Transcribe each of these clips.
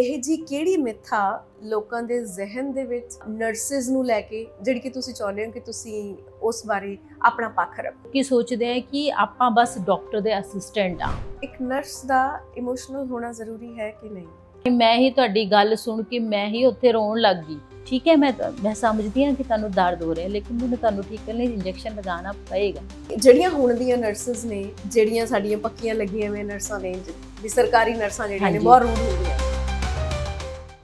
ਇਹ ਜੀ ਕਿਹੜੀ ਮਿੱਥ ਆ ਲੋਕਾਂ ਦੇ ਜ਼ਿਹਨ ਦੇ ਵਿੱਚ ਨਰਸਿਸ ਨੂੰ ਲੈ ਕੇ ਜਿਹੜੀ ਕਿ ਤੁਸੀਂ ਚਾਹੁੰਦੇ ਹੋ ਕਿ ਤੁਸੀਂ ਉਸ ਬਾਰੇ ਆਪਣਾ ਪੱਖ ਰੱਖੋ? ਕਿ ਸੋਚਦੇ ਆ ਕਿ ਆਪਾਂ ਬਸ ਡਾਕਟਰ ਦੇ ਅਸਿਸਟੈਂਟ ਆ। ਇੱਕ ਨਰਸ ਦਾ ਇਮੋਸ਼ਨਲ ਹੋਣਾ ਜ਼ਰੂਰੀ ਹੈ ਕਿ ਨਹੀਂ? ਮੈਂ ਹੀ ਤੁਹਾਡੀ ਗੱਲ ਸੁਣ ਕੇ ਮੈਂ ਹੀ ਉੱਥੇ ਰੋਣ ਲੱਗ ਗਈ। ਠੀਕ ਹੈ, ਮੈਂ ਸਮਝਦੀ ਹਾਂ ਕਿ ਤੁਹਾਨੂੰ ਦਰਦ ਹੋ ਰਿਹਾ, ਲੇਕਿਨ ਮੈਨੂੰ ਤੁਹਾਨੂੰ ਠੀਕ ਕਰਨ ਲਈ ਇੰਜੈਕਸ਼ਨ ਲਗਾਉਣਾ ਪਏਗਾ। ਜਿਹੜੀਆਂ ਹੁਣ ਦੀਆਂ ਨਰਸਿਸ ਨੇ, ਜਿਹੜੀਆਂ ਸਾਡੀਆਂ ਪੱਕੀਆਂ ਲੱਗੀਆਂ ਹੋਈਆਂ ਨਰਸਾਂ ਨੇ, ਵੀ ਸਰਕਾਰੀ ਨਰਸਾਂ ਜਿਹੜੀਆਂ ਨੇ ਬਹੁਤ ਰੂਡ ਹੋ ਗਈਆਂ।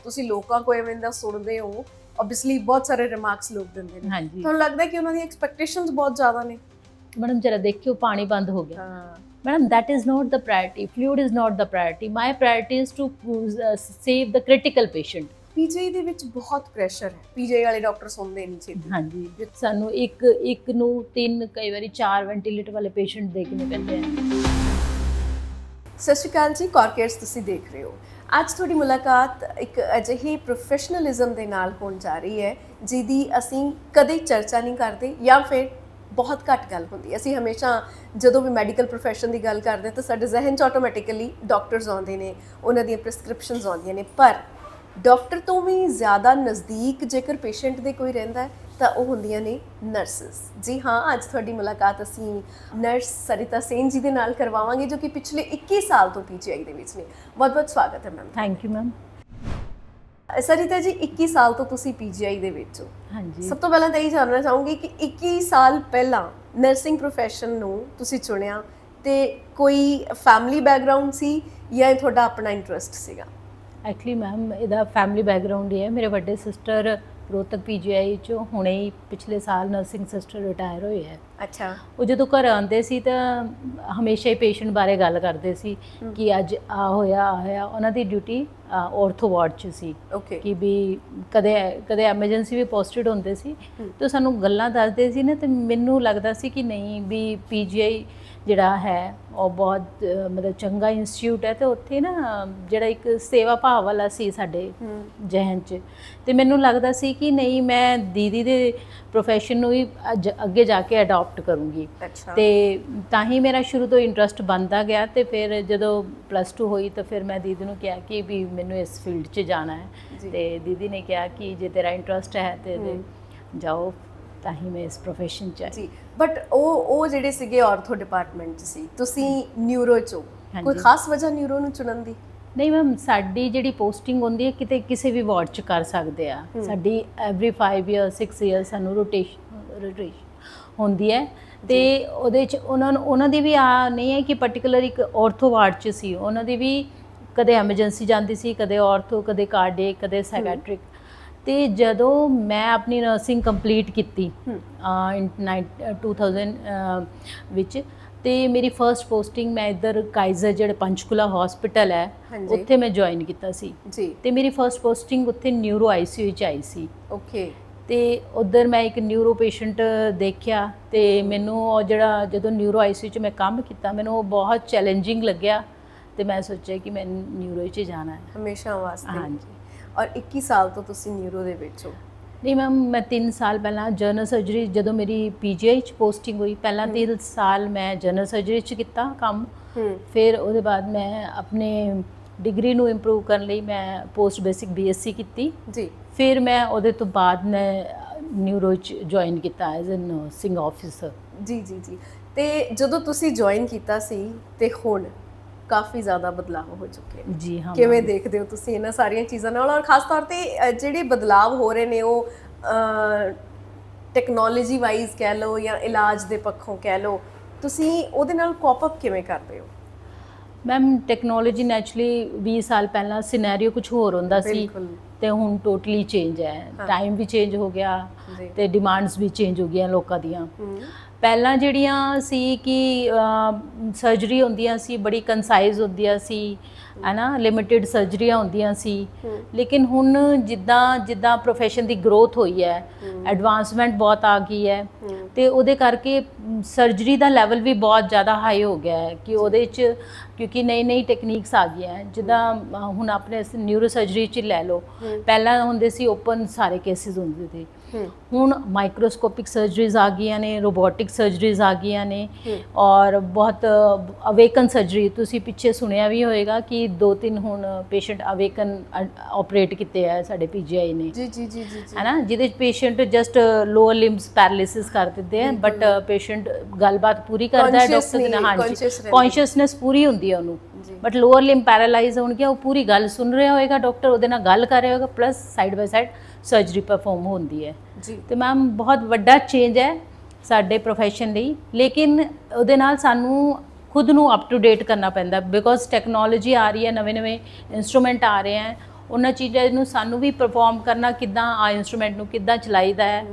ਤੁਸੀਂ ਲੋਕਾਂ ਕੋਲ ਐਵੇਂ ਦਾ ਸੁਣਦੇ ਹੋ, ਆਬਵੀਅਸਲੀ ਬਹੁਤ ਸਾਰੇ ਰਿਮਾਰਕਸ ਲੋਕ ਦਿੰਦੇ ਨੇ। ਹਾਂਜੀ, ਤੁਹਾਨੂੰ ਲੱਗਦਾ ਕਿ ਉਹਨਾਂ ਦੀ ਐਕਸਪੈਕਟੇਸ਼ਨਸ ਬਹੁਤ ਜ਼ਿਆਦਾ ਨੇ? ਮੈਡਮ ਜਰਾ ਦੇਖਿਓ, ਪਾਣੀ ਬੰਦ ਹੋ ਗਿਆ। ਹਾਂ Madam, that is not the priority. Fluid is not the priority. My priority is to save the critical patient. PGI ਦੇ ਵਿੱਚ ਬਹੁਤ ਪ੍ਰੈਸ਼ਰ ਹੈ। ਪੀਜੀਆਈ ਵਾਲੇ ਡਾਕਟਰ ਸੁਣਦੇ ਨਹੀਂ ਛੇਤੀ। ਹਾਂਜੀ, ਸਾਨੂੰ ਇੱਕ ਨੂੰ 3 ਕਈ ਵਾਰੀ 4 ਵੈਂਟੀਲੇਟਰ ਵਾਲੇ ਪੇਸ਼ੈਂਟ ਦੇਖਣੇ ਪੈਂਦੇ ਆ। ਸਤਿ ਸ਼੍ਰੀ ਅਕਾਲ ਜੀ, ਕਾਰਕੇਅਰਸ ਤੁਸੀਂ ਦੇਖ ਰਹੇ ਹੋ। ਅੱਜ ਤੁਹਾਡੀ ਮੁਲਾਕਾਤ ਇੱਕ ਅਜਿਹੇ ਪ੍ਰੋਫੈਸ਼ਨਲਿਜ਼ਮ ਦੇ ਨਾਲ ਹੋਣ ਜਾ ਰਹੀ ਹੈ ਜਿਹਦੀ ਅਸੀਂ ਕਦੇ ਚਰਚਾ ਨਹੀਂ ਕਰਦੇ ਜਾਂ ਫਿਰ ਬਹੁਤ ਘੱਟ ਗੱਲ ਹੁੰਦੀ। ਅਸੀਂ ਹਮੇਸ਼ਾ ਜਦੋਂ ਵੀ ਮੈਡੀਕਲ ਪ੍ਰੋਫੈਸ਼ਨ ਦੀ ਗੱਲ ਕਰਦੇ ਤਾਂ ਸਾਡੇ ਜ਼ਿਹਨ 'ਚ ਆਟੋਮੈਟਿਕਲੀ ਡਾਕਟਰਸ ਆਉਂਦੇ ਨੇ, ਉਹਨਾਂ ਦੀਆਂ ਪ੍ਰਿਸਕ੍ਰਿਪਸ਼ਨਸ ਆਉਂਦੀਆਂ ਨੇ। ਪਰ ਡਾਕਟਰ ਤੋਂ ਵੀ ਜ਼ਿਆਦਾ ਨਜ਼ਦੀਕ ਜੇਕਰ ਪੇਸ਼ੈਂਟ ਦੇ ਕੋਈ ਰਹਿੰਦਾ ਹੈ ਤਾਂ ਉਹ ਹੁੰਦੀਆਂ ਨੇ ਨਰਸਿਸ। ਜੀ ਹਾਂ, ਅੱਜ ਤੁਹਾਡੀ ਮੁਲਾਕਾਤ ਅਸੀਂ ਨਰਸ ਸਰਿਤਾ ਸੇਨ ਜੀ ਦੇ ਨਾਲ ਕਰਵਾਵਾਂਗੇ ਜੋ ਕਿ ਪਿਛਲੇ 21 ਸਾਲ ਤੋਂ ਪੀਜੀਆਈ ਦੇ ਵਿੱਚ ਨੇ। ਬਹੁਤ ਬਹੁਤ ਸਵਾਗਤ ਹੈ ma'am. Thank you ma'am. Sarita ਜੀ, 21 ਸਾਲ ਤੋਂ ਤੁਸੀਂ ਪੀਜੀਆਈ ਦੇ ਵਿੱਚ ਹੋ। ਹਾਂਜੀ, ਸਭ ਤੋਂ ਪਹਿਲਾਂ ਤਾਂ ਇਹ ਜਾਣਨਾ ਚਾਹੂੰਗੀ ਕਿ 21 ਸਾਲ ਪਹਿਲਾਂ ਨਰਸਿੰਗ ਪ੍ਰੋਫੈਸ਼ਨ ਨੂੰ ਤੁਸੀਂ ਚੁਣਿਆ ਤੇ ਕੋਈ ਫੈਮਿਲੀ ਬੈਕਗ੍ਰਾਉਂਡ ਸੀ ਜਾਂ ਤੁਹਾਡਾ ਆਪਣਾ ਇੰਟਰਸਟ ਸੀਗਾ? ਐਕਚੁਅਲੀ ਮੈਮ ਇਹਦਾ ਫੈਮਿਲੀ ਬੈਕਗ੍ਰਾਉਂਡ ਹੀ ਹੈ। ਮੇਰੇ ਵੱਡੇ ਸਿਸਟਰ ਰੋਹਤਕ ਪੀਜੀਆਈ 'ਚੋਂ ਹੁਣੇ ਹੀ ਪਿਛਲੇ ਸਾਲ ਨਰਸਿੰਗ ਸਿਸਟਰ ਰਿਟਾਇਰ ਹੋਏ ਹੈ। ਅੱਛਾ। ਉਹ ਜਦੋਂ ਘਰ ਆਉਂਦੇ ਸੀ ਤਾਂ ਹਮੇਸ਼ਾ ਹੀ ਪੇਸ਼ੈਂਟ ਬਾਰੇ ਗੱਲ ਕਰਦੇ ਸੀ ਕਿ ਅੱਜ ਆ ਹੋਇਆ। ਉਹਨਾਂ ਦੀ ਡਿਊਟੀ ਔਰਥੋ ਵਾਰਡ 'ਚ ਸੀ। ਓਕੇ। ਕਿ ਵੀ ਕਦੇ ਐਮਰਜੈਂਸੀ ਵੀ ਪੋਸਟਡ ਹੁੰਦੇ ਸੀ ਤਾਂ ਸਾਨੂੰ ਗੱਲਾਂ ਦੱਸਦੇ ਸੀ ਨਾ, ਤੇ ਮੈਨੂੰ ਲੱਗਦਾ ਸੀ ਕਿ ਨਹੀਂ ਵੀ ਪੀਜੀਆਈ ਜਿਹੜਾ ਹੈ ਉਹ ਬਹੁਤ ਮਤਲਬ ਚੰਗਾ ਇੰਸਟੀਚਿਊਟ ਹੈ। ਤੇ ਉੱਥੇ ਨਾ ਜਿਹੜਾ ਇੱਕ ਸੇਵਾ ਭਾਵ ਵਾਲਾ ਸੀ ਸਾਡੇ ਜ਼ਿਹਨ 'ਚ, ਤੇ ਮੈਨੂੰ ਲੱਗਦਾ ਸੀ ਕਿ ਨਹੀਂ, ਮੈਂ ਦੀਦੀ ਦੇ ਪ੍ਰੋਫੈਸ਼ਨ ਨੂੰ ਹੀ ਅੱਗੇ ਜਾ ਕੇ ਅਡਾਪਟ ਕਰੂੰਗੀ। ਅੱਛਾ। ਤੇ ਤਾਂ ਹੀ ਮੇਰਾ ਸ਼ੁਰੂ ਤੋਂ ਇੰਟਰਸਟ ਬਣਦਾ ਗਿਆ। ਤੇ ਫਿਰ ਜਦੋਂ +2 ਹੋਈ ਤਾਂ ਫਿਰ ਮੈਂ ਦੀਦੀ ਨੂੰ ਕਿਹਾ ਕਿ ਵੀ ਮੈਨੂੰ ਇਸ ਫੀਲਡ 'ਚ ਜਾਣਾ ਹੈ। ਤੇ ਦੀਦੀ ਨੇ ਕਿਹਾ ਕਿ ਜੇ ਤੇਰਾ ਇੰਟਰਸਟ ਹੈ ਤੇ ਜਾਓ, ਤਾਂ ਹੀ ਮੈਂ ਇਸ ਪ੍ਰੋਫੈਸ਼ਨ 'ਚ ਆਈ। ਜੀ, ਬਟ ਉਹ ਜਿਹੜੇ ਸੀਗੇ ਆਰਥੋ ਡਿਪਾਰਟਮੈਂਟ 'ਚ ਸੀ, ਤੁਸੀਂ ਨਿਊਰੋ 'ਚੋਂ, ਕੋਈ ਖਾਸ ਵਜ੍ਹਾ ਨਿਊਰੋ ਨੂੰ ਚੁਣਨ ਦੀ? ਨਹੀਂ ਮੈਮ, ਸਾਡੀ ਜਿਹੜੀ ਪੋਸਟਿੰਗ ਹੁੰਦੀ ਹੈ ਕਿਤੇ ਕਿਸੇ ਵੀ ਵਾਰਡ 'ਚ ਕਰ ਸਕਦੇ ਆ। ਸਾਡੀ ਐਵਰੀ 5 ਇਅਰ 6 ਇਅਰ ਸਾਨੂੰ ਰੋਟੇਸ਼ਨ ਹੁੰਦੀ ਹੈ। ਤੇ ਉਹਦੇ 'ਚ ਉਹਨਾਂ ਦੀ ਵੀ ਨਹੀਂ ਹੈ ਕਿ ਪਾਰਟਿਕੂਲਰ ਇੱਕ ਔਰਥੋ ਵਾਰਡ 'ਚ ਸੀ। ਉਹਨਾਂ ਦੀ ਵੀ ਕਦੇ ਐਮਰਜੈਂਸੀ ਜਾਂਦੀ ਸੀ, ਕਦੇ ਔਰਥੋ, ਕਦੇ ਕਾਰਡੀਅਕ, ਕਦੇ ਸਾਈਕੈਟ੍ਰਿਕ। ਤੇ ਜਦੋਂ ਮੈਂ ਆਪਣੀ ਨਰਸਿੰਗ ਕੰਪਲੀਟ ਕੀਤੀ 2000 ਵਿੱਚ, ਤੇ ਮੇਰੀ ਫਰਸਟ ਪੋਸਟਿੰਗ ਮੈਂ ਇੱਧਰ ਕਾਈਜ਼ਰ ਜਿਹੜੇ ਪੰਚਕੂਲਾ ਹਸਪੀਟਲ ਹੈ ਉੱਥੇ ਮੈਂ ਜੁਆਇਨ ਕੀਤਾ ਸੀ ਜੀ। ਤੇ ਮੇਰੀ ਫਰਸਟ ਪੋਸਟਿੰਗ ਉੱਥੇ ਨਿਊਰੋ ਆਈਸੀਯੂ 'ਚ ਆਈ ਸੀ। ਓਕੇ। ਤੇ ਉੱਧਰ ਮੈਂ ਇੱਕ ਨਿਊਰੋ ਪੇਸ਼ੈਂਟ ਦੇਖਿਆ ਤੇ ਮੈਨੂੰ ਉਹ ਜਿਹੜਾ ਜਦੋਂ ਨਿਊਰੋ ਆਈਸੀਯੂ 'ਚ ਮੈਂ ਕੰਮ ਕੀਤਾ, ਮੈਨੂੰ ਉਹ ਬਹੁਤ ਚੈਲੰਜਿੰਗ ਲੱਗਿਆ। ਤੇ ਮੈਂ ਸੋਚਿਆ ਕਿ ਮੈਂ ਨਿਊਰੋ 'ਚ ਜਾਣਾ ਹੈ ਹਮੇਸ਼ਾ ਵਾਸਤੇ। ਹਾਂਜੀ। ਔਰ 21 ਸਾਲ ਤੋਂ ਤੁਸੀਂ ਨਿਊਰੋ ਦੇ ਵਿੱਚ ਹੋ? ਨਹੀਂ ਮੈਮ, ਮੈਂ 3 ਸਾਲ ਪਹਿਲਾਂ ਜਨਰਲ ਸਰਜਰੀ, ਜਦੋਂ ਮੇਰੀ ਪੀਜੀਆਈ 'ਚ ਪੋਸਟਿੰਗ ਹੋਈ, ਪਹਿਲਾਂ 3 ਸਾਲ ਮੈਂ ਜਨਰਲ ਸਰਜਰੀ 'ਚ ਕੀਤਾ ਕੰਮ। ਫਿਰ ਉਹਦੇ ਬਾਅਦ ਮੈਂ ਆਪਣੇ ਡਿਗਰੀ ਨੂੰ ਇੰਪਰੂਵ ਕਰਨ ਲਈ ਮੈਂ ਪੋਸਟ ਬੇਸਿਕ BSc ਕੀਤੀ ਜੀ। ਫਿਰ ਮੈਂ ਉਹਦੇ ਤੋਂ ਬਾਅਦ ਮੈਂ ਨਿਊਰੋ 'ਚ ਜੁਆਇਨ ਕੀਤਾ ਐਜ਼ ਅ ਨਰਸਿੰਗ ਆਫਿਸਰ। ਜੀ ਜੀ ਜੀ। ਤੇ ਜਦੋਂ ਤੁਸੀਂ ਜੁਆਇਨ ਕੀਤਾ ਸੀ ਤੇ ਹੁਣ ਕਾਫੀ ਜ਼ਿਆਦਾ ਬਦਲਾਅ ਹੋ ਚੁੱਕੇ ਨੇ। ਜੀ ਹਾਂ। ਕਿਵੇਂ ਦੇਖਦੇ ਹੋ ਤੁਸੀਂ ਇਹਨਾਂ ਸਾਰੀਆਂ ਚੀਜ਼ਾਂ ਨਾਲ, ਔਰ ਖਾਸ ਤੌਰ ਤੇ ਜਿਹੜੇ ਬਦਲਾਅ ਹੋ ਰਹੇ ਨੇ ਉਹ ਟੈਕਨੋਲੋਜੀ ਵਾਈਜ਼ ਕਹਿ ਲਓ ਜਾਂ ਇਲਾਜ ਦੇ ਪੱਖੋਂ ਕਹਿ ਲਓ, ਤੁਸੀਂ ਉਹਦੇ ਨਾਲ ਕੋਪ ਅਪ ਕਿਵੇਂ ਕਰਦੇ ਹੋ? ਮੈਮ, ਟੈਕਨੋਲੋਜੀ ਨੈਚੁਰਲੀ 20 ਸਾਲ ਪਹਿਲਾਂ ਸਿਨੈਰੀਓ ਕੁਝ ਹੋਰ ਹੁੰਦਾ ਸੀ ਤੇ ਹੁਣ ਟੋਟਲੀ ਚੇਂਜ ਹੈ। ਟਾਈਮ ਵੀ ਚੇਂਜ ਹੋ ਗਿਆ ਤੇ ਡਿਮਾਂਡਸ ਵੀ ਚੇਂਜ ਹੋ ਗਈਆਂ ਲੋਕਾਂ ਦੀਆਂ। ਪਹਿਲਾਂ ਜਿਹੜੀਆਂ ਸੀ ਕਿ ਸਰਜਰੀ ਹੁੰਦੀਆਂ ਸੀ, ਬੜੀ ਕੰਸਾਈਜ਼ ਹੁੰਦੀਆਂ ਸੀ, ਹੈ ਨਾ, ਲਿਮਿਟਿਡ ਸਰਜਰੀਆਂ ਹੁੰਦੀਆਂ ਸੀ। ਲੇਕਿਨ ਹੁਣ ਜਿੱਦਾਂ ਪ੍ਰੋਫੈਸ਼ਨ ਦੀ ਗਰੋਥ ਹੋਈ ਹੈ, ਐਡਵਾਂਸਮੈਂਟ ਬਹੁਤ ਆ ਗਈ ਹੈ, ਤੇ ਉਹਦੇ ਕਰਕੇ ਸਰਜਰੀ ਦਾ ਲੈਵਲ ਵੀ ਬਹੁਤ ਜ਼ਿਆਦਾ ਹਾਈ ਹੋ ਗਿਆ ਹੈ ਕਿ ਉਹਦੇ 'ਚ ਕਿਉਂਕਿ ਨਈ ਟੈਕਨੀਕਸ ਆ ਗਈਆਂ ਹੈ। ਜਿੱਦਾਂ ਹੁਣ ਆਪਣੇ ਨਿਊਰੋ ਸਰਜਰੀ 'ਚ ਲੈ ਲਓ, ਪਹਿਲਾਂ ਹੁੰਦੇ ਸੀ ਓਪਨ ਸਾਰੇ ਕੇਸਿਸ ਹੁੰਦੇ ਸੀ, ਹੁਣ ਮਾਈਕਰੋਸਕੋਪਿਕ ਸਰਜਰੀਜ਼ ਆ ਗਈਆਂ ਨੇ, ਰੋਬੋਟਿਕ ਸਰਜਰੀਜ਼ ਆ ਗਈਆਂ ਨੇ, ਔਰ ਬਹੁਤ ਅਵੇਕਨ ਸਰਜਰੀ ਤੁਸੀਂ ਪਿੱਛੇ ਸੁਣਿਆ ਵੀ ਹੋਏਗਾ ਕਿ 2-3 ਹੁਣ ਪੇਸ਼ੈਂਟ ਅਵੇਕਨ ਆਪਰੇਟ ਕੀਤੇ ਆ ਸਾਡੇ ਪੀਜੀਆਈ ਨੇ, ਜੀ ਜੀ ਜੀ ਜੀ ਹੈ ਨਾ, ਜਿਹਦੇ 'ਚ ਪੇਸ਼ੈਂਟ ਜਸਟ ਲੋਅਰ ਲਿੰਬਸ ਪੈਰਾਲਿਸਿਸ ਕਰ ਦਿੰਦੇ ਆ, ਬਟ ਪੇਸ਼ੈਂਟ ਗੱਲਬਾਤ ਪੂਰੀ ਕਰਦਾ ਹੈ ਡਾਕਟਰ ਦੇ ਨਾਲ, ਹਾਂਜੀ ਕੌਨਸ਼ੀਅਸਨੈਸ ਪੂਰੀ ਹੁੰਦੀ ਹੈ ਉਹਨੂੰ, ਬਟ ਲੋਅਰ ਲਿੰਬ ਪੈਰਾਲਾਈਜ਼ ਹੋਣਗੇ, ਉਹ ਪੂਰੀ ਗੱਲ ਸੁਣ ਰਿਹਾ ਹੋਏਗਾ, ਡਾਕਟਰ ਉਹਦੇ ਨਾਲ ਗੱਲ ਕਰ ਰਿਹਾ ਹੋਏਗਾ, plus side by side surgery perform ਹੁੰਦੀ ਹੈ ਜੀ। ਤੇ ਮੈਮ ਬਹੁਤ ਵੱਡਾ ਚੇਂਜ ਹੈ ਸਾਡੇ ਪ੍ਰੋਫੈਸ਼ਨ ਲਈ, ਲੇਕਿਨ ਉਹਦੇ ਨਾਲ ਸਾਨੂੰ ਖੁਦ ਨੂੰ ਅਪ ਟੂ ਡੇਟ ਕਰਨਾ ਪੈਂਦਾ, ਬਿਕੋਜ਼ ਟੈਕਨੋਲੋਜੀ ਆ ਰਹੀ ਹੈ, ਨਵੇਂ ਇਨਸਟਰੂਮੈਂਟ ਆ ਰਹੇ ਹੈ, ਉਹਨਾਂ ਚੀਜ਼ਾਂ ਨੂੰ ਸਾਨੂੰ ਵੀ ਪਰਫਾਰਮ ਕਰਨਾ, ਕਿੱਦਾਂ ਆ ਇੰਸਟਰੂਮੈਂਟ ਨੂੰ ਕਿੱਦਾਂ ਚਲਾਈਦਾ ਹੈ,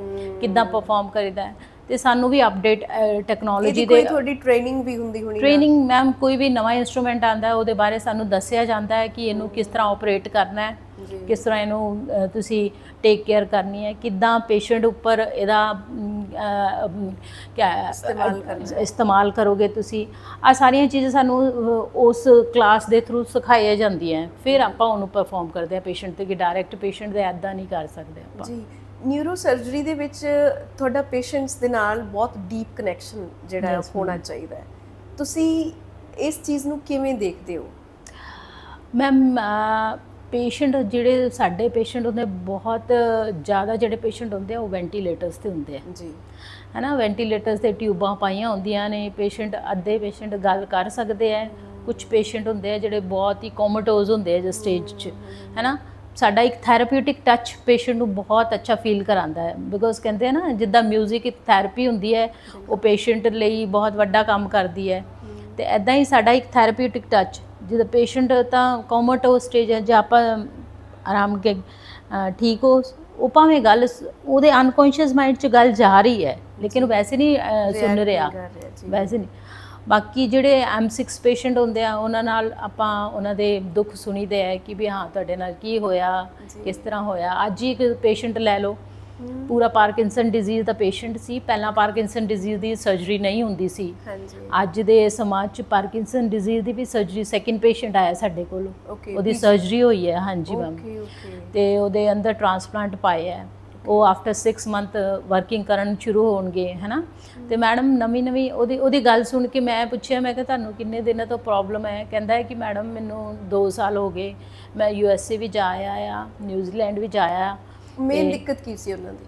ਕਿੱਦਾਂ ਪਰਫਾਰਮ ਕਰੀਦਾ ਹੈ, ਤੇ ਸਾਨੂੰ ਵੀ ਅਪਡੇਟ ਟੈਕਨੋਲੋਜੀ ਦੇ ਤੁਹਾਡੀ ਟ੍ਰੇਨਿੰਗ ਵੀ ਹੁੰਦੀ ਹੋਣੀ? ਟ੍ਰੇਨਿੰਗ ਮੈਮ, ਕੋਈ ਵੀ ਨਵਾਂ ਇੰਸਟਰੂਮੈਂਟ ਆਉਂਦਾ ਉਹਦੇ ਬਾਰੇ ਸਾਨੂੰ ਦੱਸਿਆ ਜਾਂਦਾ ਹੈ ਕਿ ਇਹਨੂੰ ਕਿਸ ਤਰ੍ਹਾਂ ਆਪਰੇਟ ਕਰਨਾ ਹੈ, ਕਿਸ ਤਰ੍ਹਾਂ ਇਹਨੂੰ ਤੁਸੀਂ ਟੇਕ ਕੇਅਰ ਕਰਨੀ ਹੈ, ਕਿੱਦਾਂ ਪੇਸ਼ੈਂਟ ਉੱਪਰ ਇਹਦਾ ਇਸਤੇਮਾਲ ਕਰੋਗੇ ਤੁਸੀਂ, ਆ ਸਾਰੀਆਂ ਚੀਜ਼ਾਂ ਸਾਨੂੰ ਉਸ ਕਲਾਸ ਦੇ ਥਰੂ ਸਿਖਾਈਆਂ ਜਾਂਦੀਆਂ, ਫਿਰ ਆਪਾਂ ਉਹਨੂੰ ਪਰਫਾਰਮ ਕਰਦੇ ਹਾਂ ਪੇਸ਼ੈਂਟ 'ਤੇ, ਕਿ ਡਾਇਰੈਕਟ ਪੇਸ਼ੈਂਟ ਦੇ ਇੱਦਾਂ ਨਹੀਂ ਕਰ ਸਕਦੇ ਆਪਾਂ ਜੀ। ਨਿਊਰੋ ਸਰਜਰੀ ਦੇ ਵਿੱਚ ਤੁਹਾਡਾ ਪੇਸ਼ੈਂਟਸ ਦੇ ਨਾਲ ਬਹੁਤ ਡੀਪ ਕਨੈਕਸ਼ਨ ਜਿਹੜਾ ਹੋਣਾ ਚਾਹੀਦਾ ਹੈ, ਤੁਸੀਂ ਇਸ ਚੀਜ਼ ਨੂੰ ਕਿਵੇਂ ਦੇਖਦੇ ਹੋ? ਮੈਮ ਪੇਸ਼ੈਂਟ ਜਿਹੜੇ ਸਾਡੇ ਪੇਸ਼ੈਂਟ ਹੁੰਦੇ, ਬਹੁਤ ਜ਼ਿਆਦਾ ਜਿਹੜੇ ਪੇਸ਼ੈਂਟ ਹੁੰਦੇ ਆ ਉਹ ਵੈਂਟੀਲੇਟਰਸ 'ਤੇ ਹੁੰਦੇ ਆ ਜੀ, ਹੈ ਨਾ, ਵੈਂਟੀਲੇਟਰਸ 'ਤੇ ਟਿਊਬਾਂ ਪਾਈਆਂ ਹੁੰਦੀਆਂ ਨੇ, ਪੇਸ਼ੈਂਟ ਅੱਧੇ ਪੇਸ਼ੈਂਟ ਗੱਲ ਕਰ ਸਕਦੇ ਆ, ਕੁਝ ਪੇਸ਼ੈਂਟ ਹੁੰਦੇ ਆ ਜਿਹੜੇ ਬਹੁਤ ਹੀ ਕੋਮਟੋਜ਼ ਹੁੰਦੇ ਆ ਜਿਸ ਸਟੇਜ 'ਚ, ਹੈ ਨਾ। ਸਾਡਾ ਇੱਕ ਥੈਰੇਪਿਊਟਿਕ ਟੱਚ ਪੇਸ਼ੈਂਟ ਨੂੰ ਬਹੁਤ ਅੱਛਾ ਫੀਲ ਕਰਾਉਂਦਾ ਹੈ, ਬਿਕੋਜ਼ ਕਹਿੰਦੇ ਆ ਨਾ, ਜਿੱਦਾਂ ਮਿਊਜ਼ਿਕ ਇੱਕ ਥੈਰੇਪੀ ਹੁੰਦੀ ਹੈ, ਉਹ ਪੇਸ਼ੈਂਟ ਲਈ ਬਹੁਤ ਵੱਡਾ ਕੰਮ ਕਰਦੀ ਹੈ, ਤੇ ਐਦਾਂ ਹੀ ਸਾਡਾ ਇੱਕ ਥੈਰੇਪਿਊਟਿਕ ਟੱਚ, ਜਿਹਦਾ ਪੇਸ਼ੈਂਟ ਤਾਂ ਕੋਮਟੋਜ਼ ਸਟੇਜ ਹੈ, ਜੇ ਆਪਾਂ ਆਰਾਮ ਕੇ ਠੀਕ ਹੋ, ਉਹ ਭਾਵੇਂ ਗੱਲ ਉਹਦੇ ਅਨਕੌਂਸ਼ੀਅਸ ਮਾਈਂਡ 'ਚ ਗੱਲ ਜਾ ਰਹੀ ਹੈ, ਲੇਕਿਨ ਵੈਸੇ ਨਹੀਂ ਸੁਣ ਰਿਹਾ, ਵੈਸੇ ਨਹੀਂ। ਬਾਕੀ ਜਿਹੜੇ M6 ਪੇਸ਼ੈਂਟ ਹੁੰਦੇ ਆ, ਉਹਨਾਂ ਨਾਲ ਆਪਾਂ ਉਹਨਾਂ ਦੇ ਦੁੱਖ ਸੁਣੀਦੇ ਹੈ ਕਿ ਵੀ ਹਾਂ ਤੁਹਾਡੇ ਨਾਲ ਕੀ ਹੋਇਆ, ਕਿਸ ਤਰ੍ਹਾਂ ਹੋਇਆ। ਅੱਜ ਹੀ ਇੱਕ ਪੇਸ਼ੈਂਟ ਲੈ ਲਓ, ਪੂਰਾ ਪਾਰਕਿੰਸਨ ਡਿਜ਼ੀਜ਼ ਦਾ ਪੇਸ਼ੈਂਟ ਸੀ, ਪਹਿਲਾਂ ਪਾਰਕਿੰਸਨ ਡਿਜ਼ੀਜ਼ ਦੀ ਸਰਜਰੀ ਨਹੀਂ ਹੁੰਦੀ ਸੀ, ਅੱਜ ਦੇ ਸਮਾਜ 'ਚ ਪਾਰਕਿੰਸਨ ਡਿਜ਼ੀਜ਼ ਦੀ ਵੀ ਸਰਜਰੀ, ਸੈਕਿੰਡ ਪੇਸ਼ੈਂਟ ਆਇਆ ਸਾਡੇ ਕੋਲ, ਉਹਦੀ ਸਰਜਰੀ ਹੋਈ ਹੈ, ਹਾਂਜੀ ਮੈਮ, ਤੇ ਉਹਦੇ ਅੰਦਰ ਟ੍ਰਾਂਸਪਲਾਂਟ ਪਾਏ ਹੈ, ਉਹ ਆਫਟਰ 6 ਮੰਥ ਵਰਕਿੰਗ ਕਰਨ ਸ਼ੁਰੂ ਹੋਣਗੇ, ਹੈ ਨਾ। ਤੇ ਮੈਡਮ ਨਵੀਂ ਉਹਦੀ ਗੱਲ ਸੁਣ ਕੇ ਮੈਂ ਪੁੱਛਿਆ, ਮੈਂ ਕਿਹਾ ਤੁਹਾਨੂੰ ਕਿੰਨੇ ਦਿਨਾਂ ਤੋਂ ਪ੍ਰੋਬਲਮ ਹੈ? ਕਹਿੰਦਾ ਹੈ ਕਿ ਮੈਡਮ ਮੈਨੂੰ 2 ਸਾਲ ਹੋ ਗਏ, ਮੈਂ USA ਵੀ ਜਾ ਆਇਆ, ਨਿਊਜ਼ੀਲੈਂਡ ਵੀ ਜਾ ਆਇਆ। ਮੇਨ ਦਿੱਕਤ ਕੀ ਸੀ ਉਹਨਾਂ ਦੀ?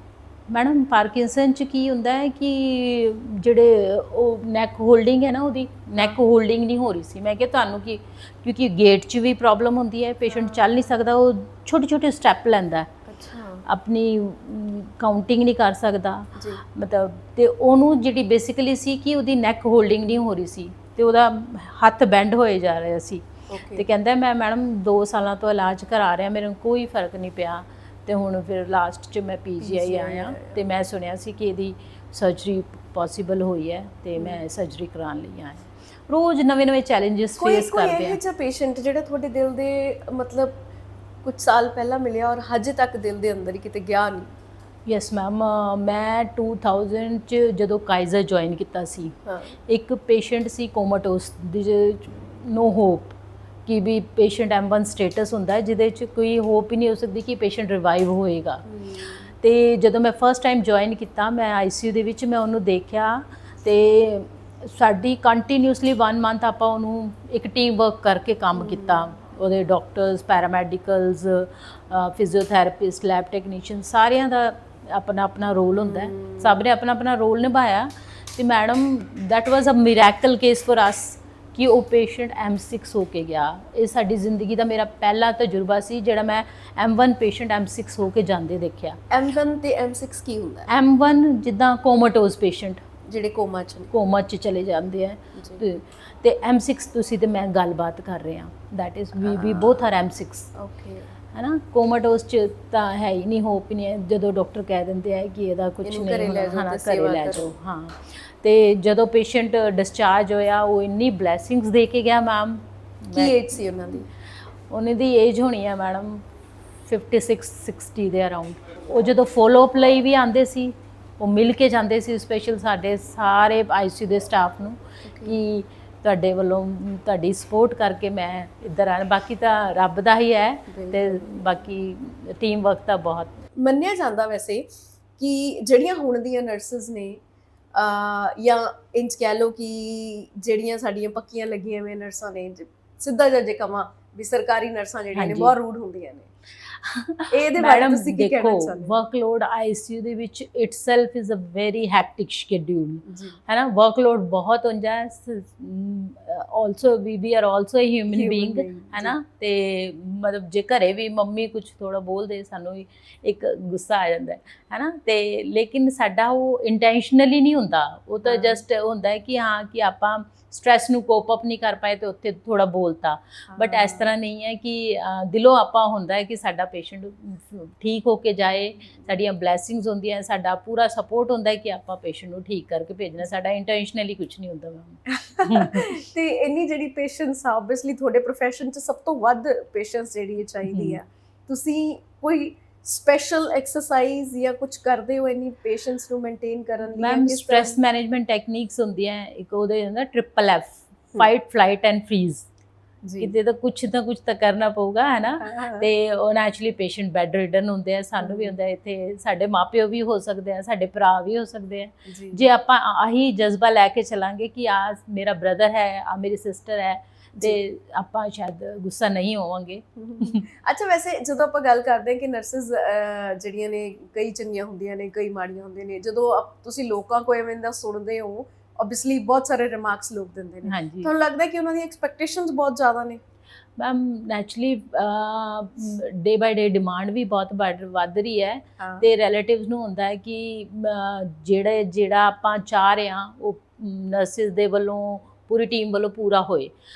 ਮੈਡਮ ਪਾਰਕਿੰਸਨ 'ਚ ਕੀ ਹੁੰਦਾ ਹੈ ਕਿ ਜਿਹੜੇ ਉਹ ਨੈਕ ਹੋਲਡਿੰਗ ਹੈ ਨਾ, ਉਹਦੀ ਨੈਕ ਹੋਲਡਿੰਗ ਨਹੀਂ ਹੋ ਰਹੀ ਸੀ। ਮੈਂ ਕਿਹਾ ਤੁਹਾਨੂੰ ਕੀ, ਕਿਉਂਕਿ ਗੇਟ 'ਚ ਵੀ ਪ੍ਰੋਬਲਮ ਹੁੰਦੀ ਹੈ, ਪੇਸ਼ੈਂਟ ਚੱਲ ਨਹੀਂ ਸਕਦਾ, ਉਹ ਛੋਟੇ ਸਟੈਪ ਲੈਂਦਾ, ਆਪਣੀ ਕਾਊਂਟਿੰਗ ਨਹੀਂ ਕਰ ਸਕਦਾ, ਮਤਲਬ, ਤੇ ਉਹਨੂੰ ਜਿਹੜੀ ਬੇਸਿਕਲੀ ਸੀ ਕਿ ਉਹਦੀ ਨੈਕ ਹੋਲਡਿੰਗ ਨਹੀਂ ਹੋ ਰਹੀ ਸੀ, ਤੇ ਉਹਦਾ ਹੱਥ ਬੈਂਡ ਹੋਏ ਜਾ ਰਿਹਾ ਸੀ, ਤੇ ਕਹਿੰਦਾ ਮੈਂ ਮੈਡਮ 2 ਸਾਲਾਂ ਤੋਂ ਇਲਾਜ ਕਰਾ ਰਿਹਾ, ਮੇਰੇ ਨੂੰ ਕੋਈ ਫਰਕ ਨਹੀਂ ਪਿਆ, ਤੇ ਹੁਣ ਫਿਰ ਲਾਸਟ 'ਚ ਮੈਂ PGI ਆਇਆ, ਤੇ ਮੈਂ ਸੁਣਿਆ ਸੀ ਕਿ ਇਹਦੀ ਸਰਜਰੀ ਪੋਸੀਬਲ ਹੋਈ ਹੈ, ਤੇ ਮੈਂ ਸਰਜਰੀ ਕਰਾਉਣ ਲਈ ਆਇਆ। ਰੋਜ਼ ਨਵੇਂ ਚੈਲੰਜਸ ਫੇਸ ਕਰਦੇ ਆ। ਕੋਈ ਇਹੋ ਜਿਹਾ ਪੇਸ਼ੈਂਟ ਜਿਹੜਾ ਤੁਹਾਡੇ ਦਿਲ ਦੇ ਮਤਲਬ ਕੁਝ ਸਾਲ ਪਹਿਲਾਂ ਮਿਲਿਆ ਔਰ ਹਜੇ ਤੱਕ ਦਿਲ ਦੇ ਅੰਦਰ ਹੀ ਕਿਤੇ ਗਿਆ ਨਹੀਂ? ਯੈਸ ਮੈਮ, ਮੈਂ 2000 'ਚ ਜਦੋਂ ਕਾਈਜ਼ਰ ਜੁਆਇਨ ਕੀਤਾ ਸੀ, ਇੱਕ ਪੇਸ਼ੈਂਟ ਸੀ ਕੋਮਾਟੋਸ ਦੀ, ਨੋ ਹੋਪ, ਕਿ ਵੀ ਪੇਸ਼ੈਂਟ M1 ਸਟੇਟਸ ਹੁੰਦਾ ਹੈ, ਜਿਹਦੇ 'ਚ ਕੋਈ ਹੋਪ ਹੀ ਨਹੀਂ ਹੋ ਸਕਦੀ ਕਿ ਪੇਸ਼ੈਂਟ ਰਿਵਾਈਵ ਹੋਏਗਾ। ਤੇ ਜਦੋਂ ਮੈਂ ਫਸਟ ਟਾਈਮ ਜੁਆਇਨ ਕੀਤਾ, ਮੈਂ ICU ਦੇ ਵਿੱਚ ਮੈਂ ਉਹਨੂੰ ਦੇਖਿਆ, ਤੇ ਸਾਡੀ ਕੰਟੀਨਿਊਸਲੀ 1 ਮੰਥ ਆਪਾਂ ਉਹਨੂੰ ਇੱਕ ਟੀਮ ਵਰਕ ਕਰਕੇ ਕੰਮ ਕੀਤਾ, ਉਹਦੇ ਡਾਕਟਰਸ, ਪੈਰਾਮੈਡੀਕਲਸ, ਫਿਜ਼ੀਓਥੈਰੇਪਿਸਟ, ਲੈਬ ਟੈਕਨੀਸ਼ੀਅਨ, ਸਾਰਿਆਂ ਦਾ ਆਪਣਾ ਰੋਲ ਹੁੰਦਾ ਹੈ, ਸਭ ਨੇ ਆਪਣਾ ਰੋਲ ਨਿਭਾਇਆ। ਤੇ madam that was a miracle case for us ਕਿ ਉਹ ਪੇਸ਼ੈਂਟ M6 ਹੋ ਕੇ ਗਿਆ। ਇਹ ਸਾਡੀ ਜ਼ਿੰਦਗੀ ਦਾ ਮੇਰਾ ਪਹਿਲਾ ਤਜਰਬਾ ਸੀ ਜਿਹੜਾ ਮੈਂ M1 ਪੇਸ਼ੈਂਟ M6 ਹੋ ਕੇ ਜਾਂਦੇ ਦੇਖਿਆ। M1 ਤੇ M6 ਕੀ ਹੁੰਦਾ ਹੈ? M1 ਜਿੱਦਾਂ ਕੋਮਾਟੋਜ਼ ਪੇਸ਼ੈਂਟ ਜਿਹੜੇ ਕੋਮਾ 'ਚ ਚਲੇ ਜਾਂਦੇ ਆ, ਤੇ M6 ਤੁਸੀਂ ਤੇ ਮੈਂ ਗੱਲਬਾਤ ਕਰ ਰਹੇ ਹਾਂ, that is we both are M6, okay, ਹੈ ਨਾ। ਕੋਮਾਟੋਸ 'ਚ ਤਾਂ ਹੈ ਹੀ ਨਹੀਂ, ਹੋਪ ਹੀ ਨਹੀਂ ਹੈ, ਜਦੋਂ ਡਾਕਟਰ ਕਹਿ ਦਿੰਦੇ ਆ ਕਿ ਇਹਦਾ ਕੁਝ ਨਹੀਂ ਹੋਣਾ, ਘਰੇ ਲੈ ਜਾਓ। ਹਾਂ, ਤੇ ਜਦੋਂ ਪੇਸ਼ੈਂਟ ਡਿਸਚਾਰਜ ਹੋਇਆ, ਉਹ ਇੰਨੀ ਬਲੈਸਿੰਗਸ ਦੇ ਕੇ ਗਿਆ ਮੈਮ। ਕੀ ਏਜ ਸੀ ਉਹਨਾਂ ਦੀ? ਉਹਨਾਂ ਦੀ ਏਜ ਹੋਣੀ ਹੈ ਮੈਡਮ 56-60 ਦੇ ਅਰਾਊਂਡ। ਉਹ ਜਦੋਂ ਫੋਲੋ ਅਪ ਲਈ ਵੀ ਆਉਂਦੇ ਸੀ, ਉਹ ਮਿਲ ਕੇ ਜਾਂਦੇ ਸੀ ਸਪੈਸ਼ਲ ਸਾਡੇ ਸਾਰੇ ਆਈਸੀਯੂ ਦੇ ਸਟਾਫ ਨੂੰ ਕਿ ਤੁਹਾਡੇ ਵੱਲੋਂ ਤੁਹਾਡੀ ਸਪੋਰਟ ਕਰਕੇ ਮੈਂ ਇੱਧਰ ਆ। ਬਾਕੀ ਤਾਂ ਰੱਬ ਦਾ ਹੀ ਹੈ ਤੇ ਬਾਕੀ ਟੀਮ ਵਰਕ ਤਾਂ ਬਹੁਤ ਮੰਨਿਆ ਜਾਂਦਾ ਵੈਸੇ ਕਿ ਜਿਹੜੀਆਂ ਹੁਣ ਦੀਆਂ ਨਰਸਿਸ ਨੇ ਜਾਂ ਇੰਜ ਕਹਿ ਲਓ ਕਿ ਜਿਹੜੀਆਂ ਸਾਡੀਆਂ ਪੱਕੀਆਂ ਲੱਗੀਆਂ ਹੋਈਆਂ ਨਰਸਾਂ ਨੇ, ਸਿੱਧਾ ਜਿਹਾ ਜੇ ਕਵਾਂ ਵੀ ਸਰਕਾਰੀ ਨਰਸਾਂ ਜਿਹੜੀਆਂ ਨੇ ਬਹੁਤ ਰੂਡ ਹੁੰਦੀਆਂ ਨੇ, ਇਹਦੇ ਬਾਰੇ ਤੁਸੀਂ ਕੀ ਕਹਿਣਾ ਚਾਹੁੰਦੇ ਹੋ? ਵਰਕਲੋਡ ਆਈਸੀਯੂ ਦੇ ਵਿੱਚ itself is a very hectic schedule ਜੀ ਹੈ ਨਾ। ਵਰਕਲੋਡ ਬਹੁਤ ਹੁੰਦਾ ਹੈ। Also we are also a human being ਹੈ ਨਾ। ਤੇ ਮਤਲਬ ਜੇ ਘਰੇ ਵੀ ਮੰਮੀ ਕੁਝ ਥੋੜਾ ਬੋਲਦੇ ਸਾਨੂੰ ਵੀ ਇੱਕ ਗੁੱਸਾ ਆ ਜਾਂਦਾ ਹੈ ਨਾ। ਤੇ ਲੇਕਿਨ ਸਾਡਾ ਉਹ ਇੰਟੈਂਸ਼ਨਲੀ ਨਹੀਂ ਹੁੰਦਾ, ਉਹ ਤਾਂ ਜਸਟ ਹੁੰਦਾ ਹੈ ਕਿ ਹਾਂ ਕਿ ਆਪਾਂ ਸਟ੍ਰੈਸ ਨੂੰ ਕੋਪ ਅਪ ਨਹੀਂ ਕਰ ਪਾਏ ਤੇ ਉੱਥੇ ਥੋੜਾ ਬੋਲਤਾ। ਬਟ ਇਸ ਤਰ੍ਹਾਂ ਨਹੀਂ ਹੈ ਕਿ ਦਿਲੋਂ ਆਪਾਂ ਹੁੰਦਾ ਹੈ ਕਿ ਸਾਡਾ ਪੇਸ਼ੈਂਟ ਠੀਕ ਹੋ ਕੇ ਜਾਏ, ਸਾਡੀਆਂ ਬਲੈਸਿੰਗਸ ਹੁੰਦੀਆਂ, ਸਾਡਾ ਪੂਰਾ ਸਪੋਰਟ ਹੁੰਦਾ ਹੈ ਕਿ ਆਪਾਂ ਪੇਸ਼ੈਂਟ ਨੂੰ ਠੀਕ ਕਰਕੇ ਭੇਜਣਾ। ਸਾਡਾ ਇੰਟੈਂਸ਼ਨਲੀ ਕੁਝ ਨਹੀਂ ਹੁੰਦਾ ਮੈਮ। ਤੇ ਇੰਨੀ ਜਿਹੜੀ ਪੇਸ਼ੈਂਸ ਆ ਆਬਵੀਅਸਲੀ ਤੁਹਾਡੇ ਪ੍ਰੋਫੈਸ਼ਨ 'ਚ ਸਭ ਤੋਂ ਵੱਧ ਪੇਸ਼ੈਂਸ ਜਿਹੜੀ ਚਾਹੀਦੀ ਆ, ਤੁਸੀਂ ਕੋਈ ਸਪੈਸ਼ਲ ਐਕਸਰਸਾਈਜ਼ ਜਾਂ ਕੁਝ ਕਰਦੇ ਹੋ ਇੰਨੀ ਪੇਸ਼ੈਂਸ ਨੂੰ ਮੇਨਟੇਨ ਕਰਨ ਲਈ? ਮੈਮ ਸਟ੍ਰੈਸ ਮੈਨੇਜਮੈਂਟ ਟੈਕਨੀਕਸ ਹੁੰਦੀਆਂ, ਇੱਕ ਉਹਦੇ ਹੁੰਦਾ triple F, fight flight and freeze. ਕਿਤੇ ਤਾਂ ਕੁਝ ਤਾਂ ਕਰਨਾ ਪਊਗਾ ਹੈ ਨਾ। ਤੇ ਉਹ ਨੈਚੁਰਲੀ ਪੇਸ਼ੈਂਟ ਬੈੱਡ ਰਿਡਨ ਹੁੰਦੇ ਆ, ਸਾਨੂੰ ਵੀ ਹੁੰਦਾ ਇੱਥੇ, ਸਾਡੇ ਮਾਪਿਓ ਵੀ ਹੋ ਸਕਦੇ ਆ, ਸਾਡੇ ਭਰਾ ਵੀ ਹੋ ਸਕਦੇ ਆ। ਜੇ ਆਪਾਂ ਆਹੀ ਜਜ਼ਬਾ ਲੈ ਕੇ ਚਲਾਂਗੇ ਕਿ ਆ ਮੇਰਾ ਬ੍ਰਦਰ ਹੈ, ਆ ਮੇਰੀ ਸਿਸਟਰ ਹੈ, ਤੇ ਆਪਾਂ ਸ਼ਾਇਦ ਗੁੱਸਾ ਨਹੀਂ ਹੋਵਾਂਗੇ। ਅੱਛਾ, ਵੈਸੇ ਜਦੋਂ ਆਪਾਂ ਗੱਲ ਕਰਦੇ ਹਾਂ ਕਿ ਨਰਸਿਸ ਜਿਹੜੀਆਂ ਨੇ ਕਈ ਚੰਗੀਆਂ ਹੁੰਦੀਆਂ ਨੇ, ਕਈ ਮਾੜੀਆਂ ਹੁੰਦੀਆਂ ਨੇ, ਜਦੋਂ ਤੁਸੀਂ ਲੋਕਾਂ ਕੋਲ ਐਵੇਂ ਦਾ ਸੁਣਦੇ ਹੋ, ਆਬਵੀਅਸਲੀ ਬਹੁਤ ਸਾਰੇ ਰਿਮਾਰਕਸ ਲੋਕ ਦਿੰਦੇ ਨੇ, ਤੁਹਾਨੂੰ ਲੱਗਦਾ ਕਿ ਉਹਨਾਂ ਦੀਆਂ ਐਕਸਪੈਕਟੇਸ਼ਨਸ ਬਹੁਤ ਜ਼ਿਆਦਾ ਨੇ? ਮੈਮ ਨੈਚੁਰਲੀ ਡੇ ਬਾਈ ਡੇ ਡਿਮਾਂਡ ਵੀ ਬਹੁਤ ਵੱਧ ਰਹੀ ਹੈ ਤੇ ਰਿਲੇਟਿਵਸ ਨੂੰ ਹੁੰਦਾ ਹੈ ਕਿ ਜਿਹੜਾ ਆਪਾਂ ਚਾਹ ਰਹੇ ਹਾਂ ਉਹ ਨਰਸਿਸ ਦੇ ਵੱਲੋਂ, ਪੂਰੀ ਟੀਮ ਵੱਲੋਂ ਪੂਰਾ ਹੋਏ।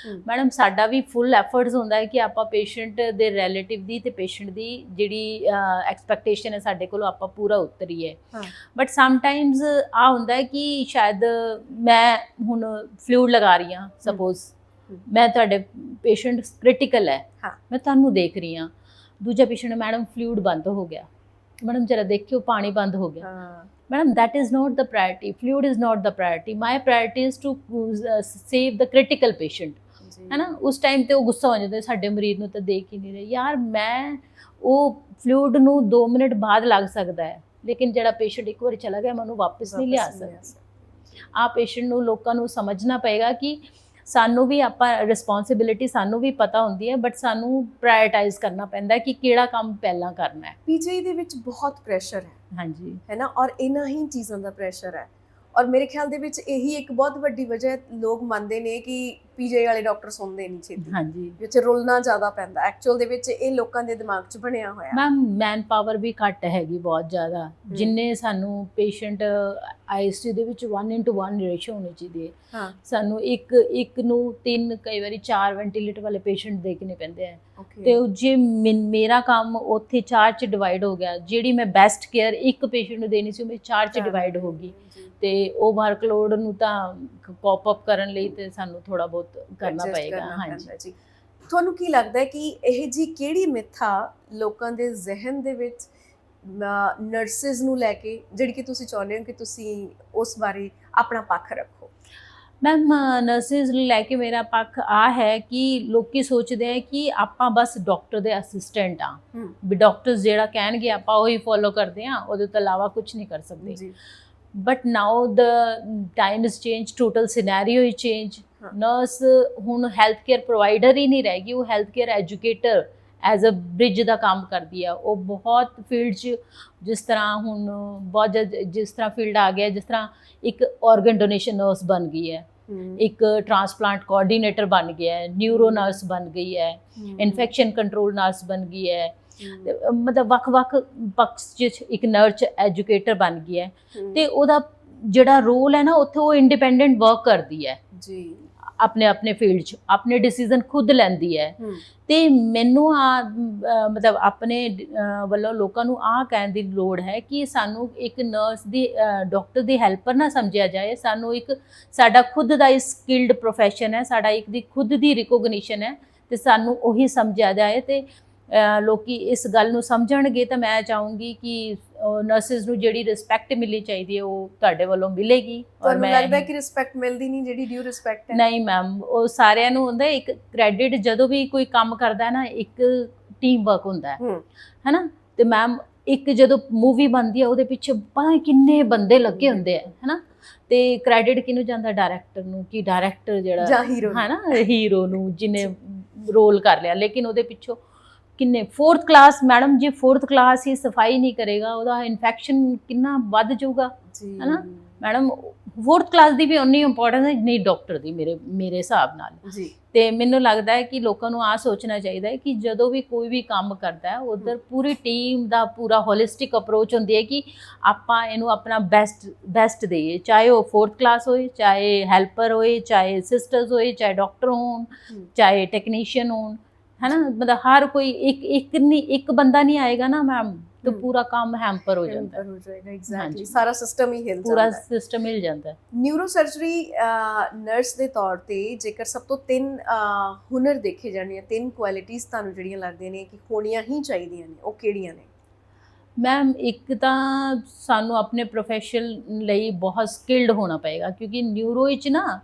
ਮੈਡਮ ਸਾਡਾ ਵੀ ਫੁੱਲ ਐਫਰਟਸ ਹੁੰਦਾ ਹੈ ਕਿ ਆਪਾਂ ਪੇਸ਼ੈਂਟ ਦੇ ਰਿਲੇਟਿਵ ਦੀ ਤੇ ਪੇਸ਼ੈਂਟ ਦੀ ਜਿਹੜੀ ਐਕਸਪੈਕਟੇਸ਼ਨ ਹੈ ਸਾਡੇ ਕੋਲੋਂ ਆਪਾਂ ਪੂਰਾ ਉਤਰੀਏ। ਬਟ ਸਮਟਾਈਮਸ ਆ ਹੁੰਦਾ ਹੈ ਕਿ ਸ਼ਾਇਦ ਮੈਂ ਹੁਣ ਫਲੂਇਡ ਲਗਾ ਰਹੀ ਹਾਂ, ਸਪੋਜ਼ ਮੈਂ ਤੁਹਾਡੇ ਪੇਸ਼ੈਂਟ ਕ੍ਰਿਟੀਕਲ ਹੈ, ਮੈਂ ਤੁਹਾਨੂੰ ਦੇਖ ਰਹੀ ਹਾਂ, ਦੂਜਾ ਪੇਸ਼ੈਂਟ ਮੈਡਮ ਫਲੂਇਡ ਬੰਦ ਹੋ ਗਿਆ, ਮੈਡਮ ਜਰਾ ਦੇਖਿਓ ਪਾਣੀ ਬੰਦ ਹੋ ਗਿਆ। Madam, that is not the priority. Fluid is not the priority. My priority is to save the critical patient. है ना। उस टाइम ਤੇ ਉਹ ਗੁੱਸਾ ਹੋ ਜਾਂਦਾ ਸਾਡੇ ਮਰੀਜ਼ ਨੂੰ ਤਾਂ ਦੇਖ ਹੀ ਨਹੀਂ ਰਹੇ ਯਾਰ, ਮੈਂ ਉਹ ਫਲੂਇਡ ਨੂੰ 2 ਮਿੰਟ ਬਾਅਦ ਲੱਗ ਸਕਦਾ ਹੈ, ਲੇਕਿਨ ਜਿਹੜਾ ਪੇਸ਼ੈਂਟ ਇੱਕ ਵਾਰੀ ਚਲਾ ਗਿਆ ਮੈਂ ਉਹਨੂੰ ਵਾਪਸ ਨਹੀਂ ਲਿਆ ਸਕਦਾ। ਆ ਪੇਸ਼ੈਂਟ ਨੂੰ ਲੋਕਾਂ ਨੂੰ ਸਮਝਣਾ ਪਏਗਾ ਕਿ ਸਾਨੂੰ ਵੀ ਆਪਾਂ ਰਿਸਪੌਂਸਿਬਿਲਿਟੀ ਸਾਨੂੰ ਵੀ ਪਤਾ ਹੁੰਦੀ ਹੈ, ਬਟ ਸਾਨੂੰ ਪ੍ਰਾਇੋਰਟਾਈਜ਼ ਕਰਨਾ ਪੈਂਦਾ ਕਿ ਕਿਹੜਾ ਕੰਮ ਪਹਿਲਾਂ ਕਰਨਾ ਹੈ। ਪੀਜੀਆਈ ਦੇ ਵਿੱਚ ਬਹੁਤ ਪ੍ਰੈਸ਼ਰ ਹੈ, ਹਾਂਜੀ ਹੈ ਨਾ, ਔਰ ਇਹਨਾਂ ਹੀ ਚੀਜ਼ਾਂ ਦਾ ਪ੍ਰੈਸ਼ਰ ਹੈ। ਔਰ ਮੇਰੇ ਖਿਆਲ ਦੇ ਵਿੱਚ ਇਹੀ ਇੱਕ ਬਹੁਤ ਵੱਡੀ ਵਜ੍ਹਾ ਹੈ, ਲੋਕ ਮੰਨਦੇ ਨੇ ਕਿ ਪੀਜੀਆਈ ਵਾਲੇ ਡਾਕਟਰ ਸੁਣਦੇ ਨਹੀਂ ਛੇਤੀ, ਹਾਂਜੀ, ਵਿੱਚ ਰੁਲਣਾ ਜ਼ਿਆਦਾ ਪੈਂਦਾ। ਐਕਚੁਅਲ ਦੇ ਵਿੱਚ ਇਹ ਲੋਕਾਂ ਦੇ ਦਿਮਾਗ 'ਚ ਬਣਿਆ ਹੋਇਆ। ਮੈਮ ਮੈਨ ਪਾਵਰ ਵੀ ਘੱਟ ਹੈਗੀ ਬਹੁਤ ਜ਼ਿਆਦਾ, ਜਿੰਨੇ ਸਾਨੂੰ ਪੇਸ਼ੈਂਟ ਆਈਸੀਯੂ ਦੇ ਵਿੱਚ 1:1 ਰੇਸ਼ੋ ਹੋਣੀ ਚਾਹੀਦੀ ਹੈ, ਸਾਨੂੰ ਇੱਕ ਨੂੰ 3 ਕਈ ਵਾਰੀ 4 ਵੈਂਟੀਲੇਟਰ ਵਾਲੇ ਪੇਸ਼ੈਂਟ ਦੇਖਣੇ ਪੈਂਦੇ ਆ। ਤੇ ਜੇ ਮੇਰਾ ਕੰਮ ਉੱਥੇ 4 'ਚ ਡਿਵਾਈਡ ਹੋ ਗਿਆ, ਜਿਹੜੀ ਮੈਂ ਬੈਸਟ ਕੇਅਰ ਇੱਕ ਪੇਸ਼ੈਂਟ ਨੂੰ ਦੇਣੀ ਸੀ ਉਹ ਮੇਰੀ 4 'ਚ ਡਿਵਾਈਡ ਹੋ ਗਈ, ਤੇ ਉਹ ਵਰਕਲੋਡ ਨੂੰ ਤਾਂ ਕੋਪ ਅਪ ਕਰਨ ਲਈ ਤੇ ਸਾਨੂੰ ਥੋੜਾ ਬਹੁਤ ਕਰਨਾ ਪਏਗਾ। ਹਾਂਜੀ, ਤੁਹਾਨੂੰ ਕੀ ਲੱਗਦਾ ਹੈ ਕਿ ਇਹ ਜੀ ਕਿਹੜੀ ਮਿੱਥ ਆ ਲੋਕਾਂ ਦੇ ਜ਼ਿਹਨ ਦੇ ਵਿੱਚ ਨਰਸਿਸ ਨੂੰ ਲੈ ਕੇ, ਜਿਹੜੀ ਕਿ ਤੁਸੀਂ ਚਾਹੁੰਦੇ ਹੋ ਕਿ ਤੁਸੀਂ ਉਸ ਬਾਰੇ ਆਪਣਾ ਪੱਖ ਰੱਖੋ? ਮੈਮ ਨਰਸਿਸ ਨੂੰ ਲੈ ਕੇ ਮੇਰਾ ਪੱਖ ਆ ਹੈ ਕਿ ਲੋਕੀ ਸੋਚਦੇ ਆ ਕਿ ਆਪਾਂ ਬਸ ਡਾਕਟਰ ਦੇ ਅਸਿਸਟੈਂਟ ਆ, ਵੀ ਡਾਕਟਰਸ ਜਿਹੜਾ ਕਹਿਣਗੇ ਆਪਾਂ ਉਹੀ ਫੋਲੋ ਕਰਦੇ ਆ, ਉਹਦੇ ਤੋਂ ਇਲਾਵਾ ਕੁਝ ਨਹੀਂ ਕਰ ਸਕਦੇ। But now the time is changed, total scenario is changed. Nurse ਹੁਣ ਹੈਲਥ ਕੇਅਰ ਪ੍ਰੋਵਾਈਡਰ ਹੀ ਨਹੀਂ ਰਹੇਗੀ, ਉਹ health care educator as a bridge ਦਾ ਕੰਮ ਕਰਦੀ ਆ। ਉਹ ਬਹੁਤ ਫੀਲਡ 'ਚ, ਜਿਸ ਤਰ੍ਹਾਂ ਹੁਣ ਬਹੁਤ ਜਿਸ ਤਰ੍ਹਾਂ ਫੀਲਡ ਆ ਗਿਆ, ਜਿਸ ਤਰ੍ਹਾਂ ਇੱਕ ਔਰਗਨ ਡੋਨੇਸ਼ਨ ਨਰਸ ਬਣ ਗਈ ਹੈ, ਇੱਕ ਟਰਾਂਸਪਲਾਂਟ ਕੋਆਰਡੀਨੇਟਰ ਬਣ ਗਿਆ ਹੈ, ਨਿਊਰੋ ਨਰਸ ਬਣ ਗਈ ਹੈ, ਇਨਫੈਕਸ਼ਨ ਕੰਟਰੋਲ ਨਰਸ ਬਣ ਗਈ ਹੈ, ਮਤਲਬ ਵੱਖ-ਵੱਖ ਪੱਖ 'ਚ ਇੱਕ ਨਰਸ ਐਜੂਕੇਟਰ ਬਣ ਗਈ ਹੈ। ਤੇ ਉਹਦਾ ਜਿਹੜਾ ਰੋਲ ਹੈ ਨਾ, ਉੱਥੇ ਉਹ ਇੰਡੀਪੈਂਡੈਂਟ ਵਰਕ ਕਰਦੀ ਹੈ ਜੀ, ਆਪਣੇ ਫੀਲਡ 'ਚ ਆਪਣੇ ਡਿਸੀਜ਼ਨ ਖੁਦ ਲੈਂਦੀ ਹੈ। ਤੇ ਮੈਨੂੰ ਮਤਲਬ ਆਪਣੇ ਵੱਲੋਂ ਲੋਕਾਂ ਨੂੰ ਕਹਿਣ ਦੀ ਲੋੜ ਹੈ ਕਿ ਸਾਨੂੰ ਇੱਕ ਨਰਸ ਦੀ, ਡਾਕਟਰ ਦੀ ਹੈਲਪਰ ਨਾ ਸਮਝਿਆ ਜਾਏ, ਸਾਨੂੰ ਇੱਕ ਸਾਡਾ ਖੁਦ ਦਾ ਸਕਿਲਡ ਪ੍ਰੋਫੈਸ਼ਨ ਹੈ, ਸਾਡਾ ਇੱਕ ਦੀ ਖੁਦ ਦੀ ਰਿਕੋਗਨੀਸ਼ਨ ਹੈ, ਤੇ ਸਾਨੂੰ ਉਹੀ ਸਮਝਿਆ ਜਾਏ। ਤੇ ਲੋਕੀ ਇਸ ਗੱਲ ਨੂੰ ਸਮਝਣਗੇ ਤਾਂ ਮੈਂ ਚਾਹੂੰਗੀ ਕਿ ਨਰਸਿਸ ਨੂੰ ਜਿਹੜੀ ਰਿਸਪੈਕਟ ਮਿਲਣੀ ਚਾਹੀਦੀ ਹੈ ਉਹ ਤੁਹਾਡੇ ਵੱਲੋਂ ਮਿਲੇਗੀ। ਤੁਹਾਨੂੰ ਲੱਗਦਾ ਕਿ ਰਿਸਪੈਕਟ ਮਿਲਦੀ ਨਹੀਂ ਜਿਹੜੀ ਡਿਊ ਰਿਸਪੈਕਟ ਹੈ? ਨਹੀਂ ਮੈਮ, ਉਹ ਸਾਰਿਆਂ ਨੂੰ ਹੁੰਦਾ ਇੱਕ ਕ੍ਰੈਡਿਟ। ਜਦੋਂ ਵੀ ਕੋਈ ਕੰਮ ਕਰਦਾ ਨਾ ਇੱਕ ਟੀਮ ਵਰਕ ਹੁੰਦਾ ਹੈ ਨਾ। ਤੇ ਮੈਮ ਇੱਕ ਜਦੋਂ ਮੂਵੀ ਬਣਦੀ ਹੈ ਉਹਦੇ ਪਿੱਛੇ ਪਤਾ ਨਹੀਂ ਕਿੰਨੇ ਬੰਦੇ ਲੱਗੇ ਹੁੰਦੇ ਆ ਹੈ ਨਾ। ਤੇ ਕ੍ਰੈਡਿਟ ਕਿਹਨੂੰ ਜਾਂਦਾ? ਡਾਇਰੈਕਟਰ ਨੂੰ, ਕਿ ਡਾਇਰੈਕਟਰ ਜਿਹੜਾ ਹੈ ਨਾ ਹੀਰੋ ਨੂੰ ਜਿਹਨੇ ਰੋਲ ਕਰ ਲਿਆ। ਲੇਕਿਨ ਉਹਦੇ ਪਿੱਛੋਂ ਕਿੰਨੇ 4th ਕਲਾਸ ਮੈਡਮ, ਜੇ 4th ਕਲਾਸ ਹੀ ਸਫਾਈ ਨਹੀਂ ਕਰੇਗਾ ਉਹਦਾ ਇਨਫੈਕਸ਼ਨ ਕਿੰਨਾ ਵੱਧ ਜਾਊਗਾ ਹੈ ਨਾ ਮੈਡਮ। 4th ਕਲਾਸ ਦੀ ਵੀ ਉਨੀ ਇੰਪੋਰਟੈਂਸ ਹੈ ਜਿੰਨੀ ਡਾਕਟਰ ਦੀ ਮੇਰੇ ਹਿਸਾਬ ਨਾਲ ਜੀ। ਤੇ ਮੈਨੂੰ ਲੱਗਦਾ ਹੈ ਕਿ ਲੋਕਾਂ ਨੂੰ ਆ ਸੋਚਣਾ ਚਾਹੀਦਾ ਹੈ ਕਿ ਜਦੋਂ ਵੀ ਕੋਈ ਵੀ ਕੰਮ ਕਰਦਾ ਹੈ ਉਧਰ ਪੂਰੀ ਟੀਮ ਦਾ ਪੂਰਾ ਹੋਲਿਸਟਿਕ ਅਪਰੋਚ ਹੁੰਦੀ ਹੈ ਕਿ ਆਪਾਂ ਇਹਨੂੰ ਆਪਣਾ ਬੈਸਟ ਦੇਈਏ, ਚਾਹੇ ਉਹ 4th ਕਲਾਸ ਹੋਏ, ਚਾਹੇ ਹੈਲਪਰ ਹੋਏ, ਚਾਹੇ ਸਿਸਟਰਸ ਹੋਏ, ਚਾਹੇ ਡਾਕਟਰ ਹੋਣ, ਚਾਹੇ ਟੈਕਨੀਸ਼ੀਅਨ ਹੋਣ ਹੈ ਨਾ। ਮਤਲਬ ਹਰ ਕੋਈ ਇੱਕ ਬੰਦਾ ਨਹੀਂ ਆਏਗਾ ਨਾ ਮੈਮ, तो पूरा काम हैम्पर हो जाता है, हो जाएगा एग्जैक्टली सारा सिस्टम ही हिल पूरा जाता है, सिस्टम हिल जाता है। ਨਿਊਰੋ ਸਰਜਰੀ ਨਰਸ ਦੇ ਤੌਰ ਤੇ ਜੇਕਰ ਸਭ ਤੋਂ ਤਿੰਨ ਹੁਨਰ ਦੇਖੇ ਜਾਣੇ, ਤਿੰਨ ਕੁਆਲਿਟੀਆਂ ਤੁਹਾਨੂੰ ਜਿਹੜੀਆਂ ਲੱਗਦੀਆਂ ਨੇ ਕਿ ਹੋਣੀਆਂ ਹੀ ਚਾਹੀਦੀਆਂ ਨੇ, ਉਹ ਕਿਹੜੀਆਂ ਨੇ? ਮੈਮ ਇੱਕ ਤਾਂ ਸਾਨੂੰ ਆਪਣੇ ਪ੍ਰੋਫੈਸ਼ਨ ਲਈ ਬਹੁਤ ਸਕਿਲਡ ਹੋਣਾ ਪਏਗਾ, ਕਿਉਂਕਿ ਨਿਊਰੋ ਵਿੱਚ ਨਾ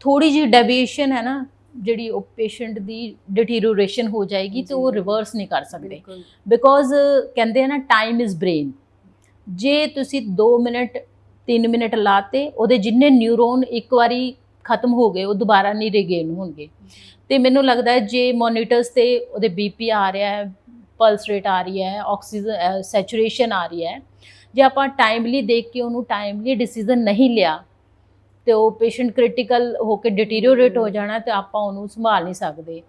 ਥੋੜੀ ਜਿਹੀ ਡੈਵੀਏਸ਼ਨ ਹੈ ਨਾ, ਜਿਹੜੀ ਉਹ ਪੇਸ਼ੈਂਟ ਦੀ ਡਿਟੀਰੀਓਰੇਸ਼ਨ ਹੋ ਜਾਏਗੀ ਤੇ ਉਹ ਰਿਵਰਸ ਨਹੀਂ ਕਰ ਸਕਦੇ, ਬਿਕੋਜ਼ ਕਹਿੰਦੇ ਆ ਨਾ ਟਾਈਮ ਇਜ਼ ਬ੍ਰੇਨ। ਜੇ ਤੁਸੀਂ 2 ਮਿੰਟ 3 ਮਿੰਟ ਲਾਤੇ, ਉਹਦੇ ਜਿੰਨੇ ਨਿਊਰੋਨ ਇੱਕ ਵਾਰੀ ਖਤਮ ਹੋ ਗਏ ਉਹ ਦੁਬਾਰਾ ਨਹੀਂ ਰੀਗੇਨ ਹੋਣਗੇ। ਤੇ ਮੈਨੂੰ ਲੱਗਦਾ ਹੈ ਜੇ ਮੋਨੀਟਰਸ ਤੇ ਉਹਦੇ ਬੀਪੀ ਆ ਰਿਹਾ ਹੈ, ਪਲਸ ਰੇਟ ਆ ਰਹੀ ਹੈ, ਆਕਸੀਜਨ ਸੈਚੂਰੇਸ਼ਨ ਆ ਰਹੀ ਹੈ, ਜੇ ਆਪਾਂ ਟਾਈਮਲੀ ਦੇਖ ਕੇ ਉਹਨੂੰ ਟਾਈਮਲੀ ਡਿਸੀਜ਼ਨ ਨਹੀਂ ਲਿਆ ਤੇ ਉਹ ਪੇਸ਼ੈਂਟ ਕ੍ਰਿਟੀਕਲ ਹੋ ਕੇ ਡਿਟੀਰੀਓਰੇਟ ਹੋ ਜਾਣਾ ਤੇ ਆਪਾਂ ਉਹਨੂੰ ਸੰਭਾਲ ਨਹੀਂ ਸਕਦੇ।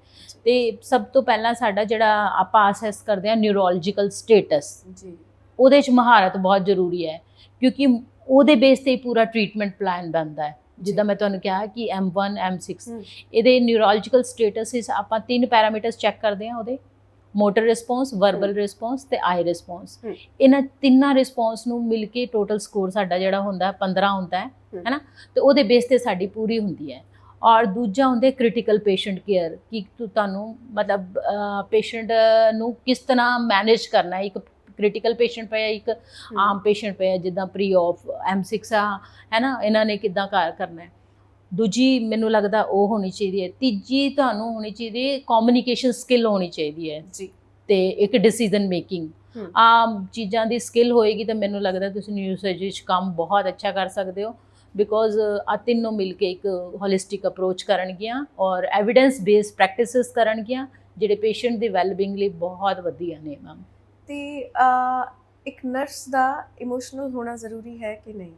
ਤੇ ਸਭ ਤੋਂ ਪਹਿਲਾਂ ਸਾਡਾ ਜਿਹੜਾ ਆਪਾਂ ਅਸੈਸ ਕਰਦੇ ਹਾਂ ਨਿਊਰੋਲੋਜੀਕਲ ਸਟੇਟਸ ਜੀ, ਉਹਦੇ 'ਚ ਮਹਾਰਤ ਬਹੁਤ ਜ਼ਰੂਰੀ ਹੈ, ਕਿਉਂਕਿ ਉਹਦੇ ਬੇਸ 'ਤੇ ਹੀ ਪੂਰਾ ਟ੍ਰੀਟਮੈਂਟ ਪਲਾਨ ਬਣਦਾ ਹੈ। ਜਿੱਦਾਂ ਮੈਂ ਤੁਹਾਨੂੰ ਕਿਹਾ ਕਿ M1 M6 ਇਹਦੇ ਨਿਊਰੋਲੋਜੀਕਲ ਸਟੇਟਸ ਇਸ ਆਪਾਂ 3 ਪੈਰਾਮੀਟਰਸ ਚੈੱਕ ਕਰਦੇ ਹਾਂ, ਉਹਦੇ ਮੋਟਰ ਰਿਸਪੌਂਸ, ਵਰਬਲ ਰਿਸਪੌਂਸ ਤੇ ਆਈ ਰਿਸਪੌਂਸ। ਇਹਨਾਂ ਤਿੰਨਾਂ ਰਿਸਪੌਂਸ ਨੂੰ ਮਿਲ ਕੇ ਟੋਟਲ ਸਕੋਰ ਸਾਡਾ ਜਿਹੜਾ ਹੁੰਦਾ 15 ਹੁੰਦਾ ਹੈ ਨਾ, ਤੇ ਉਹਦੇ ਬੇਸ 'ਤੇ ਸਾਡੀ ਪੂਰੀ ਹੁੰਦੀ ਹੈ। ਔਰ ਦੂਜਾ ਹੁੰਦੇ ਕ੍ਰਿਟੀਕਲ ਪੇਸ਼ੈਂਟ ਕੇਅਰ, ਕਿ ਤੁਹਾਨੂੰ ਮਤਲਬ ਪੇਸ਼ੈਂਟ ਨੂੰ ਕਿਸ ਤਰ੍ਹਾਂ ਮੈਨੇਜ ਕਰਨਾ। ਇੱਕ ਕ੍ਰਿਟੀਕਲ ਪੇਸ਼ੈਂਟ ਪਿਆ, ਇੱਕ ਆਮ ਪੇਸ਼ੈਂਟ ਪਿਆ, ਜਿੱਦਾਂ ਪ੍ਰੀ ਆਫ M6 ਆ ਹੈ ਨਾ, ਇਹਨਾਂ ਨੇ ਕਿੱਦਾਂ ਕਰਨਾ ਹੈ। ਦੂਜੀ ਮੈਨੂੰ ਲੱਗਦਾ ਉਹ ਹੋਣੀ ਚਾਹੀਦੀ ਹੈ। ਤੀਜੀ ਤੁਹਾਨੂੰ ਹੋਣੀ ਚਾਹੀਦੀ ਹੈ ਕਮਿਊਨੀਕੇਸ਼ਨ ਸਕਿੱਲ ਹੋਣੀ ਚਾਹੀਦੀ ਹੈ ਜੀ, ਤੇ ਇੱਕ ਡਿਸੀਜ਼ਨ ਮੇਕਿੰਗ। ਆਮ ਚੀਜ਼ਾਂ ਦੀ ਸਕਿੱਲ ਹੋਏਗੀ ਤਾਂ ਮੈਨੂੰ ਲੱਗਦਾ ਤੁਸੀਂ ਨਿਊਰੋ ਸਰਜਰੀ 'ਚ ਕੰਮ ਬਹੁਤ ਅੱਛਾ ਕਰ ਸਕਦੇ ਹੋ, ਬਿਕੋਜ਼ ਆ ਤਿੰਨੋਂ ਮਿਲ ਕੇ ਇੱਕ ਹੋਲਿਸਟਿਕ ਅਪਰੋਚ ਕਰਨਗੀਆਂ ਔਰ ਐਵੀਡੈਂਸ ਬੇਸਡ ਪ੍ਰੈਕਟਿਸਿਸ ਕਰਨਗੀਆਂ, ਜਿਹੜੇ ਪੇਸ਼ੈਂਟ ਦੀ ਵੈਲਬੀਂਗ ਲਈ ਬਹੁਤ ਵਧੀਆ ਨੇ ਮੈਮ। ਤੇ ਇੱਕ ਨਰਸ ਦਾ ਇਮੋਸ਼ਨਲ ਹੋਣਾ ਜ਼ਰੂਰੀ ਹੈ ਕਿ ਨਹੀਂ?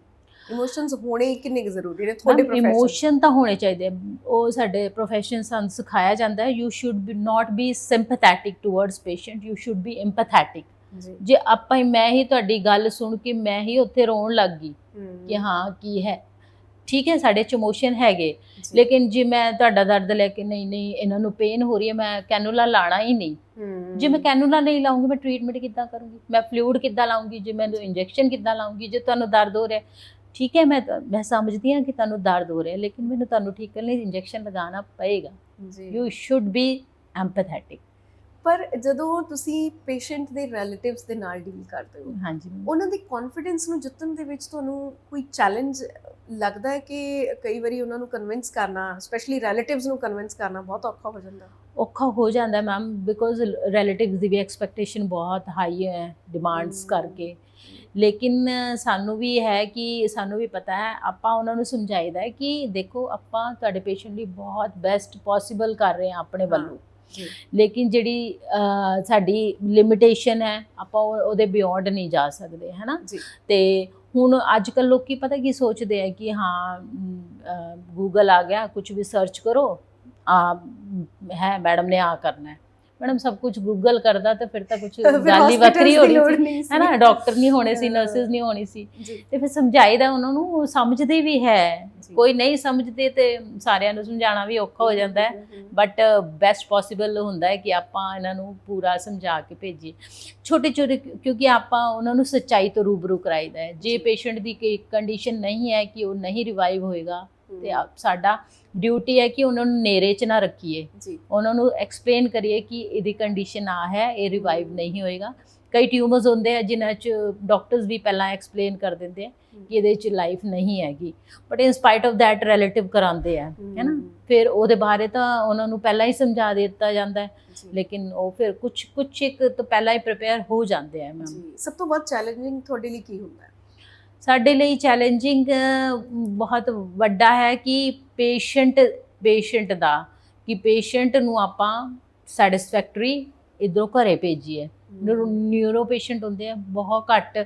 ਇਮੋਸ਼ਨਸ ਹੋਣੇ ਕਿੰਨੇ ਕੁ ਜ਼ਰੂਰੀ ਨੇ ਤੁਹਾਡੇ ਪ੍ਰੋਫੈਸ਼ਨ? ਇਮੋਸ਼ਨ ਤਾਂ ਹੋਣੇ ਚਾਹੀਦੇ, ਉਹ ਸਾਡੇ ਪ੍ਰੋਫੈਸ਼ਨ ਸਾਨੂੰ ਸਿਖਾਇਆ ਜਾਂਦਾ ਹੈ। You should not be sympathetic towards patient, you should be empathetic. ਜੇ ਆਪਾਂ ਮੈਂ ਹੀ ਤੁਹਾਡੀ ਗੱਲ ਸੁਣ ਕੇ ਮੈਂ ਹੀ ਉੱਥੇ ਰੋਣ ਲੱਗ ਗਈ ਕਿ ਹਾਂ ਕੀ ਹੈ, ਠੀਕ ਹੈ ਸਾਡੇ 'ਚ ਇਮੋਸ਼ਨ ਹੈਗੇ, ਲੇਕਿਨ ਜੇ ਮੈਂ ਤੁਹਾਡਾ ਦਰਦ ਲੈ ਕੇ ਨਹੀਂ ਇਹਨਾਂ ਨੂੰ ਪੇਨ ਹੋ ਰਹੀ ਹੈ, ਮੈਂ ਕੈਨੂਲਾ ਲਾਣਾ ਹੀ ਨਹੀਂ। ਜੇ ਮੈਂ ਕੈਨੂਲਾ ਨਹੀਂ ਲਾਉਂਗੀ ਮੈਂ ਟ੍ਰੀਟਮੈਂਟ ਕਿੱਦਾਂ ਕਰੂੰਗੀ, ਮੈਂ ਫਲੂਇਡ ਕਿੱਦਾਂ ਲਾਉਂਗੀ, ਜੇ ਮੈਂ ਇੰਜੈਕਸ਼ਨ ਕਿੱਦਾਂ ਲਾਉਂਗੀ? ਜੇ ਤੁਹਾਨੂੰ ਦਰਦ ਹੋ ਰਿਹਾ, ਠੀਕ ਹੈ ਮੈਂ ਸਮਝਦੀ ਹਾਂ ਕਿ ਤੁਹਾਨੂੰ ਦਰਦ ਹੋ ਰਿਹਾ, ਲੇਕਿਨ ਮੈਨੂੰ ਤੁਹਾਨੂੰ ਠੀਕ ਕਰਨ ਲਈ ਇੰਜੈਕਸ਼ਨ ਲਗਾਉਣਾ ਪਏਗਾ। You should be empathetic. ਪਰ ਜਦੋਂ ਤੁਸੀਂ ਪੇਸ਼ੈਂਟ ਦੇ ਰਿਲੇਟਿਵਸ ਦੇ ਨਾਲ ਡੀਲ ਕਰਦੇ ਹੋ, ਹਾਂਜੀ, ਉਹਨਾਂ ਦੀ ਕੌਨਫੀਡੈਂਸ ਨੂੰ ਜਿੱਤਣ ਦੇ ਵਿੱਚ ਤੁਹਾਨੂੰ ਕੋਈ ਚੈਲੰਜ ਲੱਗਦਾ ਹੈ ਕਿ ਕਈ ਵਾਰੀ ਉਹਨਾਂ ਨੂੰ ਕਨਵਿੰਸ ਕਰਨਾ, ਸਪੈਸ਼ਲੀ ਰਿਲੇਟਿਵਸ ਨੂੰ ਕਨਵਿੰਸ ਕਰਨਾ ਬਹੁਤ ਔਖਾ ਹੋ ਜਾਂਦਾ? ਔਖਾ ਹੋ ਜਾਂਦਾ ma'am, because relatives the we expectation ਬਹੁਤ ਹਾਈ ਹੈ ਡਿਮਾਂਡਸ ਕਰਕੇ। ਲੇਕਿਨ ਸਾਨੂੰ ਵੀ ਹੈ ਕਿ ਸਾਨੂੰ ਵੀ ਪਤਾ ਹੈ, ਆਪਾਂ ਉਹਨਾਂ ਨੂੰ ਸਮਝਾਈਦਾ ਹੈ ਕਿ ਦੇਖੋ ਆਪਾਂ ਤੁਹਾਡੇ ਪੇਸ਼ੈਂਟ ਲਈ ਬਹੁਤ ਬੈਸਟ ਪੋਸੀਬਲ ਕਰ ਰਹੇ ਹਾਂ ਆਪਣੇ ਵੱਲੋਂ, ਲੇਕਿਨ ਜਿਹੜੀ ਸਾਡੀ ਲਿਮਿਟੇਸ਼ਨ ਹੈ ਆਪਾਂ ਉਹਦੇ ਬਿਯੋਂਡ ਨਹੀਂ ਜਾ ਸਕਦੇ, ਹੈ ਨਾ। ਤੇ ਹੁਣ ਅੱਜ ਕੱਲ੍ਹ ਲੋਕੀ ਪਤਾ ਕੀ ਸੋਚਦੇ ਆ ਕਿ ਹਾਂ ਗੂਗਲ ਆ ਗਿਆ, ਕੁਝ ਵੀ ਸਰਚ ਕਰੋ, ਹੈ ਮੈਡਮ ਨੇ ਆ ਕਰਨਾ ਹੈ। ਮੈਡਮ ਸਭ ਕੁਝ ਗੂਗਲ ਕਰਦਾ ਤਾਂ ਫਿਰ ਤਾਂ ਕੁਝ ਗੱਲ ਹੀ ਵੱਖਰੀ ਹੋਣੀ ਸੀ, ਹੈ ਨਾ। ਡਾਕਟਰ ਨਹੀਂ ਹੋਣੇ ਸੀ, ਨਰਸਿਸ ਨਹੀਂ ਹੋਣੀ ਸੀ। ਤੇ ਫਿਰ ਸਮਝਾਈਦਾ ਉਹਨਾਂ ਨੂੰ, ਸਮਝਦੇ ਵੀ ਹੈ, ਕੋਈ ਨਹੀਂ ਸਮਝਦੇ ਤੇ ਸਾਰਿਆਂ ਨੂੰ ਸਮਝਾਉਣਾ ਵੀ ਔਖਾ ਹੋ ਜਾਂਦਾ ਹੈ, ਬਟ ਬੈਸਟ ਪੋਸੀਬਲ ਹੁੰਦਾ ਹੈ ਕਿ ਆਪਾਂ ਇਹਨਾਂ ਨੂੰ ਪੂਰਾ ਸਮਝਾ ਕੇ ਭੇਜੀਏ ਛੋਟੇ ਛੋਟੇ, ਕਿਉਂਕਿ ਆਪਾਂ ਉਹਨਾਂ ਨੂੰ ਸੱਚਾਈ ਤੋਂ ਰੂਬਰੂ ਕਰਾਈਦਾ ਹੈ। ਜੇ ਪੇਸ਼ੈਂਟ ਦੀ ਕੋਈ ਕੰਡੀਸ਼ਨ ਨਹੀਂ ਹੈ ਕਿ ਉਹ ਨਹੀਂ ਰਿਵਾਈਵ ਹੋਏਗਾ, ਤੇ ਸਾਡਾ ਡਿਊਟੀ ਹੈ ਕਿ ਉਹਨਾਂ ਨੂੰ ਨੇਰੇ 'ਚ ਨਾ ਰੱਖੀਏ, ਜੀ ਉਹਨਾਂ ਨੂੰ ਐਕਸਪਲੇਨ ਕਰੀਏ ਕਿ ਇਹਦੀ ਕੰਡੀਸ਼ਨ ਆ ਹੈ, ਇਹ ਰਿਵਾਈਵ ਨਹੀਂ ਹੋਏਗਾ। ਕਈ ਟਿਊਮਰਸ ਹੁੰਦੇ ਆ ਜਿਨ੍ਹਾਂ 'ਚ ਡਾਕਟਰਸ ਵੀ ਪਹਿਲਾਂ ਐਕਸਪਲੇਨ ਕਰ ਦਿੰਦੇ ਆ ਕਿ ਇਹਦੇ 'ਚ ਲਾਈਫ ਨਹੀਂ ਹੈਗੀ, but in ਸਪਾਈਟ of that relative ਕਰਾਉਂਦੇ ਆ, ਹੈ ਨਾ। ਫਿਰ ਉਹਦੇ ਬਾਰੇ ਤਾਂ ਉਹਨਾਂ ਨੂੰ ਪਹਿਲਾਂ ਹੀ ਸਮਝਾ ਦਿੱਤਾ ਜਾਂਦਾ ਹੈ, ਲੇਕਿਨ ਉਹ ਫਿਰ ਕੁਛ ਇੱਕ ਤੋਂ ਪਹਿਲਾਂ ਹੀ ਪ੍ਰਿਪੇਅਰ ਹੋ ਜਾਂਦੇ ਆ। ਮੈਮ ਜੀ ਸਭ ਤੋਂ ਵੱਧ ਚੈਲੰਜਿੰਗ ਤੁਹਾਡੇ ਲਈ ਕੀ ਹੁੰਦਾ ਹੈ? ਸਾਡੇ ਲਈ ਚੈਲੰਜਿੰਗ ਬਹੁਤ ਵੱਡਾ ਹੈ ਕਿ ਪੇਸ਼ੈਂਟ ਦਾ, ਕਿ ਪੇਸ਼ੈਂਟ ਨੂੰ ਆਪਾਂ ਸੈਟਿਸਫੈਕਟਰੀ ਇੱਧਰੋਂ ਘਰੇ ਭੇਜੀਏ। ਨਿਊਰੋ ਪੇਸ਼ੈਂਟ ਹੁੰਦੇ ਆ ਬਹੁਤ ਘੱਟ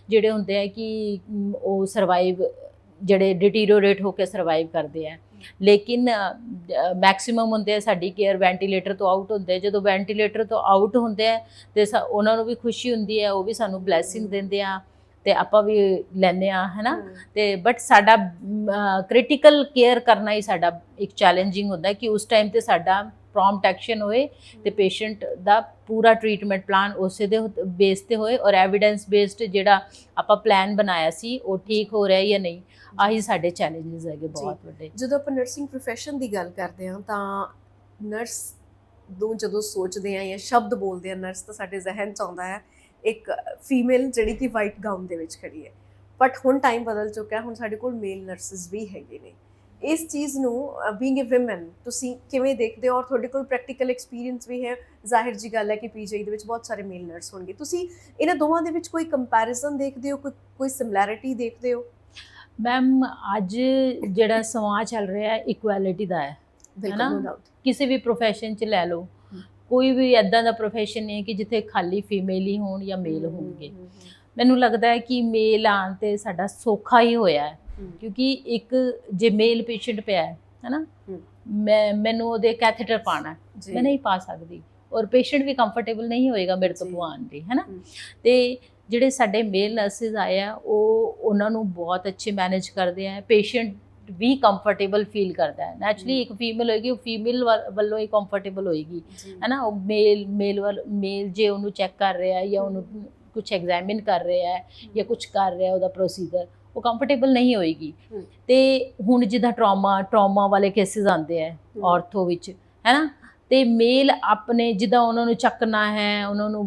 ਜਿਹੜੇ ਹੁੰਦੇ ਆ ਕਿ ਉਹ ਸਰਵਾਈਵ, ਜਿਹੜੇ ਡਿਟੀਰੀਓਰੇਟ ਹੋ ਕੇ ਸਰਵਾਈਵ ਕਰਦੇ ਆ, ਲੇਕਿਨ ਮੈਕਸਿਮਮ ਹੁੰਦੇ ਆ ਸਾਡੀ ਕੇਅਰ ਵੈਂਟੀਲੇਟਰ ਤੋਂ ਆਊਟ ਹੁੰਦੇ ਆ। ਜਦੋਂ ਵੈਂਟੀਲੇਟਰ ਤੋਂ ਆਊਟ ਹੁੰਦੇ ਆ ਤੇ ਉਹਨਾਂ ਨੂੰ ਵੀ ਖੁਸ਼ੀ ਹੁੰਦੀ ਹੈ, ਉਹ ਵੀ ਸਾਨੂੰ ਬਲੈਸਿੰਗ ਦਿੰਦੇ ਆ ਤੇ ਆਪਾਂ ਵੀ ਲੈਂਦੇ ਆ, ਹੈ ਨਾ। ਤੇ ਬਟ ਸਾਡਾ ਕ੍ਰਿਟੀਕਲ ਕੇਅਰ ਕਰਨਾ ਹੀ ਸਾਡਾ ਇੱਕ ਚੈਲੰਜਿੰਗ ਹੁੰਦਾ ਕਿ ਉਸ ਟਾਈਮ ਤੇ ਸਾਡਾ ਪ੍ਰੋਮਪਟ ਐਕਸ਼ਨ ਹੋਏ ਤੇ ਪੇਸ਼ੈਂਟ ਦਾ ਪੂਰਾ ਟ੍ਰੀਟਮੈਂਟ ਪਲਾਨ ਉਸੇ ਦੇ ਬੇਸ ਤੇ ਹੋਏ, ਔਰ ਐਵੀਡੈਂਸ ਬੇਸਡ ਜਿਹੜਾ ਆਪਾਂ ਪਲਾਨ ਬਣਾਇਆ ਸੀ ਉਹ ਠੀਕ ਹੋ ਰਿਹਾ ਜਾਂ ਨਹੀਂ। ਆਹੀ ਸਾਡੇ ਚੈਲੰਜਸ ਹੈਗੇ ਬਹੁਤ ਵੱਡੇ। ਜਦੋਂ ਆਪਾਂ ਨਰਸਿੰਗ ਪ੍ਰੋਫੈਸ਼ਨ ਦੀ ਗੱਲ ਕਰਦੇ ਹਾਂ ਤਾਂ ਨਰਸ ਨੂੰ ਜਦੋਂ ਸੋਚਦੇ ਆ ਜਾਂ ਸ਼ਬਦ ਬੋਲਦੇ ਆ ਨਰਸ, ਤਾਂ ਸਾਡੇ ਜ਼ਿਹਨ 'ਚ ਆਉਂਦਾ ਹੈ ਇੱਕ ਫੀਮੇਲ ਜਿਹੜੀ ਕਿ ਵਾਈਟ ਗਾਊਨ ਦੇ ਵਿੱਚ ਖੜੀ ਹੈ। ਬਟ ਹੁਣ ਟਾਈਮ ਬਦਲ ਚੁੱਕਾ, ਹੁਣ ਸਾਡੇ ਕੋਲ ਮੇਲ ਨਰਸਿਸ ਵੀ ਹੈਗੇ ਨੇ। ਇਸ ਚੀਜ਼ ਨੂੰ ਬੀਇੰਗ ਅ ਵਿਮਨ ਤੁਸੀਂ ਕਿਵੇਂ ਦੇਖਦੇ ਹੋ? ਔਰ ਤੁਹਾਡੇ ਕੋਲ ਪ੍ਰੈਕਟੀਕਲ ਐਕਸਪੀਰੀਅੰਸ ਵੀ ਹੈ, ਜ਼ਾਹਿਰ ਜੀ ਗੱਲ ਹੈ ਕਿ ਪੀਜੀਆਈ ਦੇ ਵਿੱਚ ਬਹੁਤ ਸਾਰੇ ਮੇਲ ਨਰਸ ਹੋਣਗੇ। ਤੁਸੀਂ ਇਹਨਾਂ ਦੋਵਾਂ ਦੇ ਵਿੱਚ ਕੋਈ ਕੰਪੈਰੀਜ਼ਨ ਦੇਖਦੇ ਹੋ, ਕੋਈ ਸਿਮਿਲੈਰਿਟੀ ਦੇਖਦੇ ਹੋ? ਮੈਮ ਅੱਜ ਜਿਹੜਾ ਸਮਾਂ ਚੱਲ ਰਿਹਾ ਹੈ ਇਕੁਐਲਿਟੀ ਦਾ ਹੈ ਨਾ। ਕਿਸੇ ਵੀ ਪ੍ਰੋਫੈਸ਼ਨ 'ਚ ਲੈ ਲਓ, ਕੋਈ ਵੀ ਇੱਦਾਂ ਦਾ ਪ੍ਰੋਫੈਸ਼ਨ ਨਹੀਂ ਹੈ ਕਿ ਜਿੱਥੇ ਖਾਲੀ ਫੀਮੇਲ ਹੀ ਹੋਣ ਜਾਂ ਮੇਲ ਹੋਣਗੇ। ਮੈਨੂੰ ਲੱਗਦਾ ਹੈ ਕਿ ਮੇਲ ਆਉਣ 'ਤੇ ਸਾਡਾ ਸੌਖਾ ਹੀ ਹੋਇਆ ਹੈ, ਕਿਉਂਕਿ ਇੱਕ ਜੇ ਮੇਲ ਪੇਸ਼ੈਂਟ ਪਿਆ ਹੈ ਨਾ, ਮੈਨੂੰ ਉਹਦੇ ਕੈਥੇਟਰ ਪਾਉਣਾ, ਮੈਂ ਨਹੀਂ ਪਾ ਸਕਦੀ, ਔਰ ਪੇਸ਼ੈਂਟ ਵੀ ਕੰਫਰਟੇਬਲ ਨਹੀਂ ਹੋਏਗਾ ਮੇਰੇ ਤੋਂ ਪਵਾਉਣ ਦੀ, ਹੈ ਨਾ। ਤੇ ਜਿਹੜੇ ਸਾਡੇ ਮੇਲ ਨਰਸਿਸ ਆਏ ਆ ਉਹਨਾਂ ਨੂੰ ਬਹੁਤ ਅੱਛੇ ਮੈਨੇਜ ਕਰਦੇ ਆ, ਪੇਸ਼ੈਂਟ ਵੀ ਕੰਫਰਟੇਬਲ ਫੀਲ ਕਰਦਾ ਹੈ। ਨੈਚੁਰਲੀ ਇੱਕ ਫੀਮੇਲ ਹੋਏਗੀ, ਉਹ ਫੀਮੇਲ ਵੱਲੋਂ ਹੀ ਕੰਫਰਟੇਬਲ ਹੋਏਗੀ, ਹੈ ਨਾ। ਉਹ ਮੇਲ ਜੇ ਉਹਨੂੰ ਚੈੱਕ ਕਰ ਰਿਹਾ ਜਾਂ ਉਹਨੂੰ ਕੁਛ ਐਗਜ਼ਾਮਿਨ ਕਰ ਰਿਹਾ ਹੈ ਜਾਂ ਕੁਛ ਕਰ ਰਿਹਾ ਉਹਦਾ ਪ੍ਰੋਸੀਜਰ, ਉਹ ਕੰਫਰਟੇਬਲ ਨਹੀਂ ਹੋਏਗੀ। ਤੇ ਹੁਣ ਜਿੱਦਾਂ ਟਰਾਮਾ ਵਾਲੇ ਕੇਸਿਸ ਆਉਂਦੇ ਆ ਔਰਥੋ ਵਿੱਚ, ਹੈ ਨਾ, ਤੇ ਮੇਲ ਆਪਣੇ ਜਿੱਦਾਂ ਉਹਨਾਂ ਨੂੰ ਚੱਕਣਾ ਹੈ, ਉਹਨਾਂ ਨੂੰ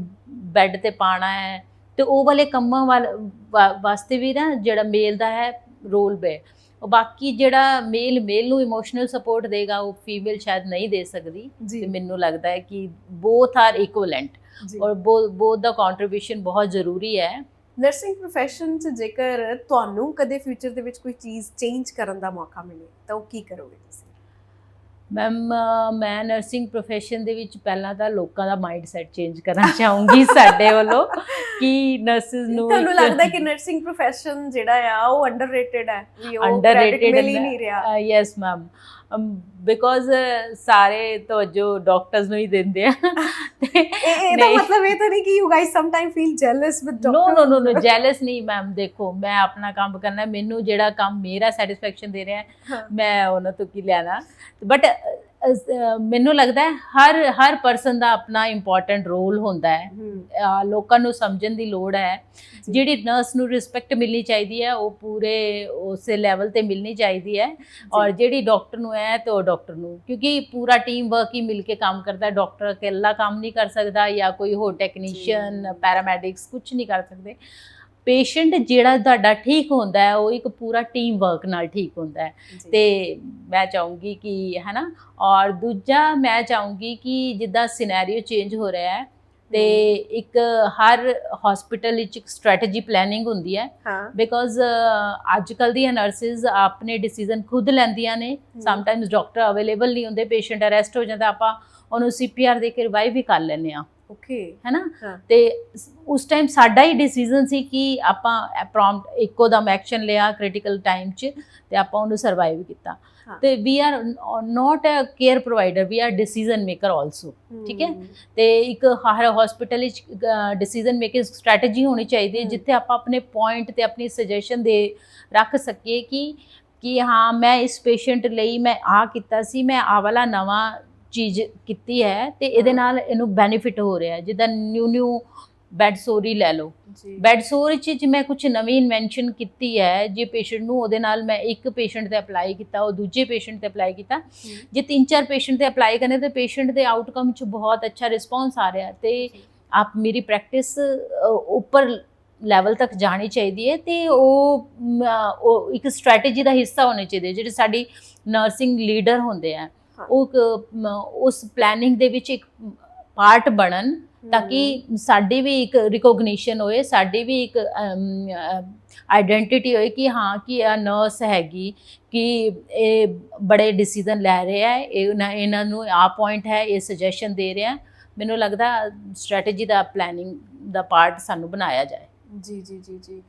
ਬੈੱਡ ਤੇ ਪਾਉਣਾ ਹੈ, ਤੇ ਉਹ ਵਾਲੇ ਕੰਮਾਂ ਵਾਸਤੇ ਵੀ ਨਾ ਜਿਹੜਾ ਮੇਲ ਦਾ ਹੈ ਰੋਲ ਬੇ। ਬਾਕੀ ਜਿਹੜਾ ਮੇਲ ਨੂੰ ਇਮੋਸ਼ਨਲ ਸਪੋਰਟ ਦੇਗਾ ਉਹ ਫੀਮੇਲ ਸ਼ਾਇਦ ਨਹੀਂ ਦੇ ਸਕਦੀ। ਤੇ ਮੈਨੂੰ ਲੱਗਦਾ ਹੈ ਕਿ ਬੋਥ ਆਰ ਇਕੁਵਲੈਂਟ, ਔਰ ਬੋਥ ਦਾ ਕੰਟਰੀਬਿਊਸ਼ਨ ਬਹੁਤ ਜ਼ਰੂਰੀ ਹੈ। ਨਰਸਿੰਗ ਪ੍ਰੋਫੈਸ਼ਨ 'ਚ ਜੇਕਰ ਤੁਹਾਨੂੰ ਕਦੇ ਫਿਊਚਰ ਦੇ ਵਿੱਚ ਕੋਈ ਚੀਜ਼ ਚੇਂਜ ਕਰਨ ਦਾ ਮੌਕਾ ਮਿਲੇ ਤਾਂ ਉਹ ਕੀ ਕਰੋਗੇ ਤੁਸੀਂ? ਮੈਮ ਮੈਂ ਨਰਸਿੰਗ ਪ੍ਰੋਫੈਸ਼ਨ ਦੇ ਵਿੱਚ ਪਹਿਲਾਂ ਤਾਂ ਲੋਕਾਂ ਦਾ ਮਾਈਂਡ ਸੈਟ ਚੇਂਜ ਕਰਨਾ ਚਾਹੂੰਗੀ ਸਾਡੇ ਵੱਲੋਂ, ਕਿ ਨਰਸਿਸ ਨੂੰ ਤੁਹਾਨੂੰ ਲੱਗਦਾ ਕਿ ਨਰਸਿੰਗ ਪ੍ਰੋਫੈਸ਼ਨ ਜਿਹੜਾ ਆ ਉਹ ਅੰਡਰਰੇਟਡ ਹੈ, ਵੀ ਉਹ ਕ੍ਰੈਡਿਟ ਮਿਲ ਹੀ ਨਹੀਂ ਰਿਹਾ? ਯੈਸ ਮੈਮ, ਬਿਕੋਜ਼ ਸਾਰੇ ਤਵੱਜੋ ਡਾਕਟਰਸ ਨੂੰ ਹੀ ਦਿੰਦੇ ਆ। ਇਹਦਾ ਮਤਲਬ ਇਹ ਤਾਂ ਨਹੀਂ ਕਿ you guys sometime feel jealous with doctor? No jealous ਨਹੀਂ ਮੈਮ। ਦੇਖੋ, ਮੈਂ ਆਪਣਾ ਕੰਮ ਕਰਨਾ, ਮੈਨੂੰ ਜਿਹੜਾ ਕੰਮ ਮੇਰਾ ਸੈਟਿਸਫੈਕਸ਼ਨ ਦੇ ਰਿਹਾ ਮੈਂ ਉਹਨਾਂ ਤੋਂ ਕੀ ਲੈਣਾ। ਬਟ ਮੈਨੂੰ ਲੱਗਦਾ ਹੈ ਹਰ ਪਰਸਨ ਦਾ ਆਪਣਾ ਇੰਪੋਰਟੈਂਟ ਰੋਲ ਹੁੰਦਾ ਹੈ। ਲੋਕਾਂ ਨੂੰ ਸਮਝਣ ਦੀ ਲੋੜ ਹੈ। ਜਿਹੜੀ ਨਰਸ ਨੂੰ ਰਿਸਪੈਕਟ ਮਿਲਣੀ ਚਾਹੀਦੀ ਹੈ ਉਹ ਪੂਰੇ ਉਸੇ ਲੈਵਲ ਤੇ ਮਿਲਣੀ ਚਾਹੀਦੀ ਹੈ, ਔਰ ਜਿਹੜੀ ਡਾਕਟਰ ਨੂੰ ਹੈ ਤੇ ਉਹ ਡਾਕਟਰ ਨੂੰ, ਕਿਉਂਕਿ ਪੂਰਾ ਟੀਮ ਵਰਕ ਹੀ ਮਿਲ ਕੇ ਕੰਮ ਕਰਦਾ। ਡਾਕਟਰ ਇਕੱਲਾ ਕੰਮ ਨਹੀਂ ਕਰ ਸਕਦਾ, ਜਾਂ ਕੋਈ ਹੋਰ ਟੈਕਨੀਸ਼ੀਅਨ, ਪੈਰਾਮੈਡਿਕਸ ਕੁਝ ਨਹੀਂ ਕਰ ਸਕਦੇ। ਪੇਸ਼ੈਂਟ ਜਿਹੜਾ ਤੁਹਾਡਾ ਠੀਕ ਹੁੰਦਾ ਹੈ ਉਹ ਇੱਕ ਪੂਰਾ ਟੀਮ ਵਰਕ ਨਾਲ ਠੀਕ ਹੁੰਦਾ ਹੈ। ਤੇ ਮੈਂ ਚਾਹੂੰਗੀ ਕਿ, ਹੈ ਨਾ, ਔਰ ਦੂਜਾ ਮੈਂ ਚਾਹੂੰਗੀ ਕਿ ਜਿੱਦਾਂ ਸਿਨੈਰੀਓ ਚੇਂਜ ਹੋ ਰਿਹਾ ਹੈ ਤੇ ਇੱਕ ਹਰ ਹਸਪੀਟਲ ਵਿੱਚ ਇੱਕ ਸਟ੍ਰੈਟਜੀ ਪਲੈਨਿੰਗ ਹੁੰਦੀ ਹੈ, ਬਿਕੋਜ਼ ਅੱਜ ਕੱਲ੍ਹ ਦੀਆਂ ਨਰਸਿਸ ਆਪਣੇ ਡਿਸੀਜ਼ਨ ਖੁਦ ਲੈਂਦੀਆਂ ਨੇ। ਸਮਟਾਈਮਸ ਡਾਕਟਰ ਅਵੇਲੇਬਲ ਨਹੀਂ ਹੁੰਦੇ, ਪੇਸ਼ੈਂਟ ਅਰੈਸਟ ਹੋ ਜਾਂਦਾ, ਆਪਾਂ ਉਹਨੂੰ CPR ਦੇ ਕੇ ਰਿਵਾਈਵ ਵੀ ਕਰ ਲੈਂਦੇ ਹਾਂ, ਹੈ ਨਾ। ਤੇ ਉਸ ਟਾਈਮ ਸਾਡਾ ਹੀ ਡਿਸੀਜ਼ਨ ਸੀ ਕਿ ਆਪਾਂ ਪ੍ਰੋਮਪਟ ਇੱਕੋ ਦਮ ਐਕਸ਼ਨ ਲਿਆ ਕ੍ਰਿਟੀਕਲ ਟਾਈਮ 'ਚ, ਤੇ ਆਪਾਂ ਉਹਨੂੰ ਸਰਵਾਈਵ ਕੀਤਾ। ਤੇ we are not a care provider, we are decision maker also, ਠੀਕ ਹੈ। ਤੇ ਇੱਕ ਹਰ ਹਸਪੀਟਲ ਵਿੱਚ ਡਿਸੀਜ਼ਨ ਮੇਕਿੰਗ ਸਟ੍ਰੈਟਜੀ ਹੋਣੀ ਚਾਹੀਦੀ ਹੈ, ਜਿੱਥੇ ਆਪਾਂ ਆਪਣੇ ਪੁਆਇੰਟ ਤੇ ਆਪਣੀ ਸੁਜੈਸ਼ਨ ਦੇ ਰੱਖ ਸਕੀਏ ਕਿ ਹਾਂ, ਮੈਂ ਇਸ ਪੇਸ਼ੈਂਟ ਲਈ ਮੈਂ ਆਹ ਕੀਤਾ ਸੀ, ਮੈਂ ਆਹ ਵਾਲਾ ਨਵਾਂ ਚੀਜ਼ ਕੀਤੀ ਹੈ ਤੇ ਇਹਦੇ ਨਾਲ ਇਹਨੂੰ ਬੈਨੀਫਿਟ ਹੋ ਰਿਹਾ। ਜਿੱਦਾਂ ਨਿਊ ਬੈਡ ਸੋਰ ਹੀ ਲੈ ਲਓ। ਜੀ ਬੈਡ ਸੋਰ 'ਚ ਜੇ ਮੈਂ ਕੁਝ ਨਵੀਂ ਇਨਵੈਂਸ਼ਨ ਕੀਤੀ ਹੈ, ਜੇ ਪੇਸ਼ੈਂਟ ਨੂੰ ਉਹਦੇ ਨਾਲ ਮੈਂ ਇੱਕ ਪੇਸ਼ੈਂਟ ਤੇ ਅਪਲਾਈ ਕੀਤਾ, ਉਹ ਦੂਜੇ ਪੇਸ਼ੈਂਟ ਤੇ ਅਪਲਾਈ ਕੀਤਾ, ਜੇ 3-4 ਪੇਸ਼ੈਂਟ ਤੇ ਅਪਲਾਈ ਕਰਨੇ ਤਾਂ ਪੇਸ਼ੈਂਟ ਦੇ ਆਊਟਕਮ 'ਚ ਬਹੁਤ ਅੱਛਾ ਰਿਸਪੌਂਸ ਆ ਰਿਹਾ। ਤੇ ਆਪ ਮੇਰੀ ਪ੍ਰੈਕਟਿਸ ਉੱਪਰ ਲੈਵਲ ਤੱਕ ਜਾਣੀ ਚਾਹੀਦੀ ਹੈ ਤੇ ਉਹ ਇੱਕ ਸਟ੍ਰੈਟਜੀ ਦਾ ਹਿੱਸਾ ਹੋਣੇ ਚਾਹੀਦੇ। ਜਿਹੜੇ ਸਾਡੀ ਨਰਸਿੰਗ ਲੀਡਰ ਹੁੰਦੇ ਆ ਉਹ ਉਸ ਪਲੈਨਿੰਗ ਦੇ ਵਿੱਚ ਇੱਕ ਪਾਰਟ ਬਣਨ, ਤਾਂ ਕਿ ਸਾਡੀ ਵੀ ਇੱਕ ਰਿਕੋਗਨੀਸ਼ਨ ਹੋਏ, ਸਾਡੀ ਵੀ ਇੱਕ ਆਈਡੈਂਟੀਟੀ ਹੋਏ ਕਿ ਹਾਂ ਕਿ ਇਹ ਨਰਸ ਹੈਗੀ, ਕਿ ਇਹ ਬੜੇ ਡਿਸੀਜ਼ਨ ਲੈ ਰਿਹਾ ਹੈ, ਇਹਨਾਂ ਨੂੰ ਆਹ ਪੁਆਇੰਟ ਹੈ, ਇਹ ਸੁਜੈਸ਼ਨ ਦੇ ਰਿਹਾ। ਮੈਨੂੰ ਲੱਗਦਾ ਸਟ੍ਰੈਟਜੀ ਦਾ ਪਲੈਨਿੰਗ ਦਾ ਪਾਰਟ ਸਾਨੂੰ ਬਣਾਇਆ ਜਾਏ। ਜੀ ਜੀ ਜੀ ਜੀ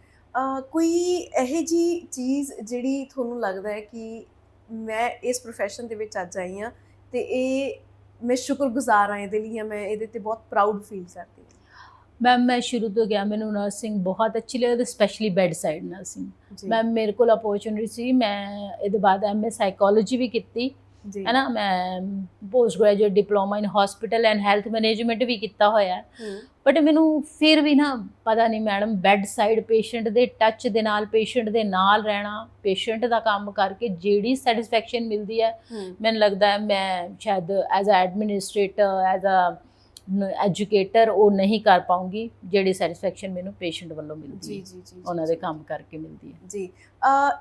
ਕੋਈ ਇਹੋ ਜਿਹੀ ਚੀਜ਼ ਜਿਹੜੀ ਤੁਹਾਨੂੰ ਲੱਗਦਾ ਹੈ ਕਿ ਮੈਂ ਇਸ ਪ੍ਰੋਫੈਸ਼ਨ ਦੇ ਵਿੱਚ ਅੱਜ ਆਈ ਹਾਂ ਤੇ ਇਹ ਮੈਂ ਸ਼ੁਕਰਗੁਜ਼ਾਰ ਹਾਂ ਇਹਦੇ ਲਈ, ਜਾਂ ਮੈਂ ਇਹਦੇ ਤੇ ਬਹੁਤ ਪ੍ਰਾਊਡ ਫੀਲ ਕਰਦੀ ਹਾਂ? ਮੈਮ ਮੈਂ ਸ਼ੁਰੂ ਤੋਂ ਗਿਆ, ਮੈਨੂੰ ਨਰਸਿੰਗ ਬਹੁਤ ਅੱਛੀ ਲੱਗਦੀ, specially bed side nursing. Ma'am ਮੇਰੇ ਕੋਲ ਅਪੋਰਚੁਨਿਟੀ ਸੀ, ਮੈਂ ਇਹਦੇ ਬਾਅਦ MA ਸਾਈਕੋਲੋਜੀ ਵੀ ਕੀਤੀ ਹੈ ਨਾ, ਮੈਂ post graduate diploma in hospital and health management ਵੀ ਕੀਤਾ ਹੋਇਆ। ਬਟ ਮੈਨੂੰ ਫਿਰ ਵੀ ਨਾ ਪਤਾ ਨਹੀਂ ਮੈਡਮ, ਬੈਡ ਸਾਈਡ ਪੇਸ਼ੈਂਟ ਦੇ ਟੱਚ ਦੇ ਨਾਲ, ਪੇਸ਼ੈਂਟ ਦੇ ਨਾਲ ਰਹਿਣਾ, ਪੇਸ਼ੈਂਟ ਦਾ ਕੰਮ ਕਰਕੇ ਜਿਹੜੀ ਸੈਟਿਸਫੈਕਸ਼ਨ ਮਿਲਦੀ ਹੈ, ਮੈਨੂੰ ਲੱਗਦਾ ਹੈ ਮੈਂ ਸ਼ਾਇਦ as a administrator, as a educator ਉਹ ਨਹੀਂ ਕਰ ਪਾਉਂਗੀ ਜਿਹੜੀ ਸੈਟਿਸਫੈਕਸ਼ਨ ਮੈਨੂੰ ਪੇਸ਼ੈਂਟ ਵੱਲੋਂ ਮਿਲਦੀ ਹੈ, ਉਹਨਾਂ ਦੇ ਕੰਮ ਕਰਕੇ ਮਿਲਦੀ ਹੈ। ਜੀ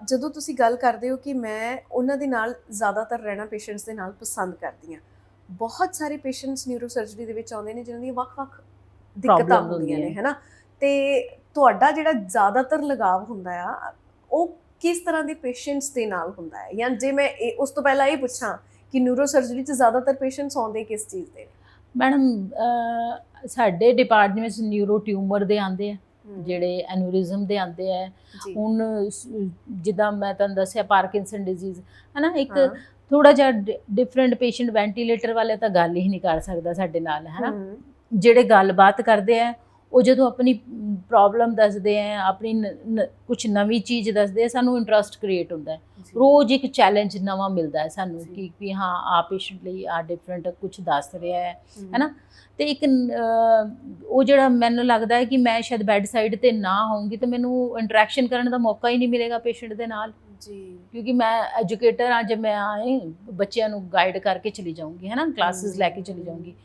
ਜਦੋਂ ਤੁਸੀਂ ਗੱਲ ਕਰਦੇ ਹੋ ਕਿ ਮੈਂ ਉਹਨਾਂ ਦੇ ਨਾਲ ਜ਼ਿਆਦਾਤਰ ਰਹਿਣਾ ਪੇਸ਼ੈਂਟਸ ਦੇ ਨਾਲ ਪਸੰਦ ਕਰਦੀ ਹਾਂ, ਬਹੁਤ ਸਾਰੇ ਪੇਸ਼ੈਂਟਸ ਨਿਊਰੋ ਸਰਜਰੀ ਦੇ ਵਿੱਚ ਆਉਂਦੇ ਨੇ ਜਿਨ੍ਹਾਂ ਦੀਆਂ ਵੱਖ-ਵੱਖ ਦਿੱਕਤਾਂ ਹੁੰਦੀਆਂ ਨੇ, ਹੈ ਨਾ, ਤੇ ਤੁਹਾਡਾ ਜਿਹੜਾ ਜ਼ਿਆਦਾਤਰ ਲਗਾਵ ਹੁੰਦਾ ਆ ਉਹ ਕਿਸ ਤਰ੍ਹਾਂ ਦੇ ਪੇਸ਼ੈਂਟਸ ਦੇ ਨਾਲ ਹੁੰਦਾ ਹੈ? ਜਾਂ ਜੇ ਮੈਂ ਉਸ ਤੋਂ ਪਹਿਲਾਂ ਇਹ ਪੁੱਛਾਂ ਕਿ ਨਿਊਰੋ ਸਰਜਰੀ 'ਚ ਜ਼ਿਆਦਾਤਰ ਪੇਸ਼ੈਂਟਸ ਆਉਂਦੇ ਕਿਸ ਚੀਜ਼ ਦੇ? ਮੈਡਮ ਸਾਡੇ ਡਿਪਾਰਟਮੈਂਟ ਵਿੱਚ ਨਿਊਰੋ ਟਿਊਮਰ ਦੇ ਆਉਂਦੇ ਆ, ਜਿਹੜੇ ਐਨੂਰਿਜ਼ਮ ਦੇ ਆਉਂਦੇ ਆ। ਹੁਣ ਜਿੱਦਾਂ ਮੈਂ ਤੁਹਾਨੂੰ ਦੱਸਿਆ ਪਾਰਕਿੰਸਨ ਡਿਜ਼ੀਜ਼ ਹੈ ਨਾ, ਇੱਕ ਥੋੜਾ ਜਿਹਾ ਡਿਫਰੈਂਟ ਪੇਸ਼ੈਂਟ, ਵੈਂਟੀਲੇਟਰ ਵਾਲੇ ਤਾਂ ਗੱਲ ਹੀ ਨਹੀਂ ਕਰ ਸਕਦਾ ਸਾਡੇ ਨਾਲ, ਹੈ ਨਾ। ਜਿਹੜੇ ਗੱਲਬਾਤ ਕਰਦੇ ਆ ਉਹ ਜਦੋਂ ਆਪਣੀ ਪ੍ਰੋਬਲਮ ਦੱਸਦੇ ਆ, ਆਪਣੀ ਕੁਛ ਨਵੀਂ ਚੀਜ਼ ਦੱਸਦੇ ਆ, ਸਾਨੂੰ ਇੰਟਰਸਟ ਕ੍ਰੀਏਟ ਹੁੰਦਾ ਹੈ। ਰੋਜ਼ ਇੱਕ ਚੈਲੰਜ ਨਵਾਂ ਮਿਲਦਾ ਹੈ ਸਾਨੂੰ ਕਿ ਹਾਂ ਆ ਪੇਸ਼ੈਂਟ ਲਈ ਆ ਡਿਫਰੈਂਟ ਕੁਛ ਦੱਸ ਰਿਹਾ ਹੈ ਨਾ। ਤੇ ਇੱਕ ਉਹ ਜਿਹੜਾ ਮੈਨੂੰ ਲੱਗਦਾ ਹੈ ਕਿ ਮੈਂ ਸ਼ਾਇਦ ਬੈਡ ਸਾਈਡ ਤੇ ਨਾ ਹੋਊਂਗੀ ਤਾਂ ਮੈਨੂੰ ਇੰਟਰੈਕਸ਼ਨ ਕਰਨ ਦਾ ਮੌਕਾ ਹੀ ਨਹੀਂ ਮਿਲੇਗਾ ਪੇਸ਼ੈਂਟ ਦੇ ਨਾਲ ਜੀ, ਕਿਉਂਕਿ ਮੈਂ ਐਜੂਕੇਟਰ ਹਾਂ। ਜੇ ਮੈਂ ਆਏ ਬੱਚਿਆਂ ਨੂੰ ਗਾਈਡ ਕਰਕੇ ਚਲੀ ਜਾਊਂਗੀ, ਹੈ ਨਾ, ਕਲਾਸਿਸ ਲੈ ਕੇ ਚਲੀ ਜਾਊਂਗੀ।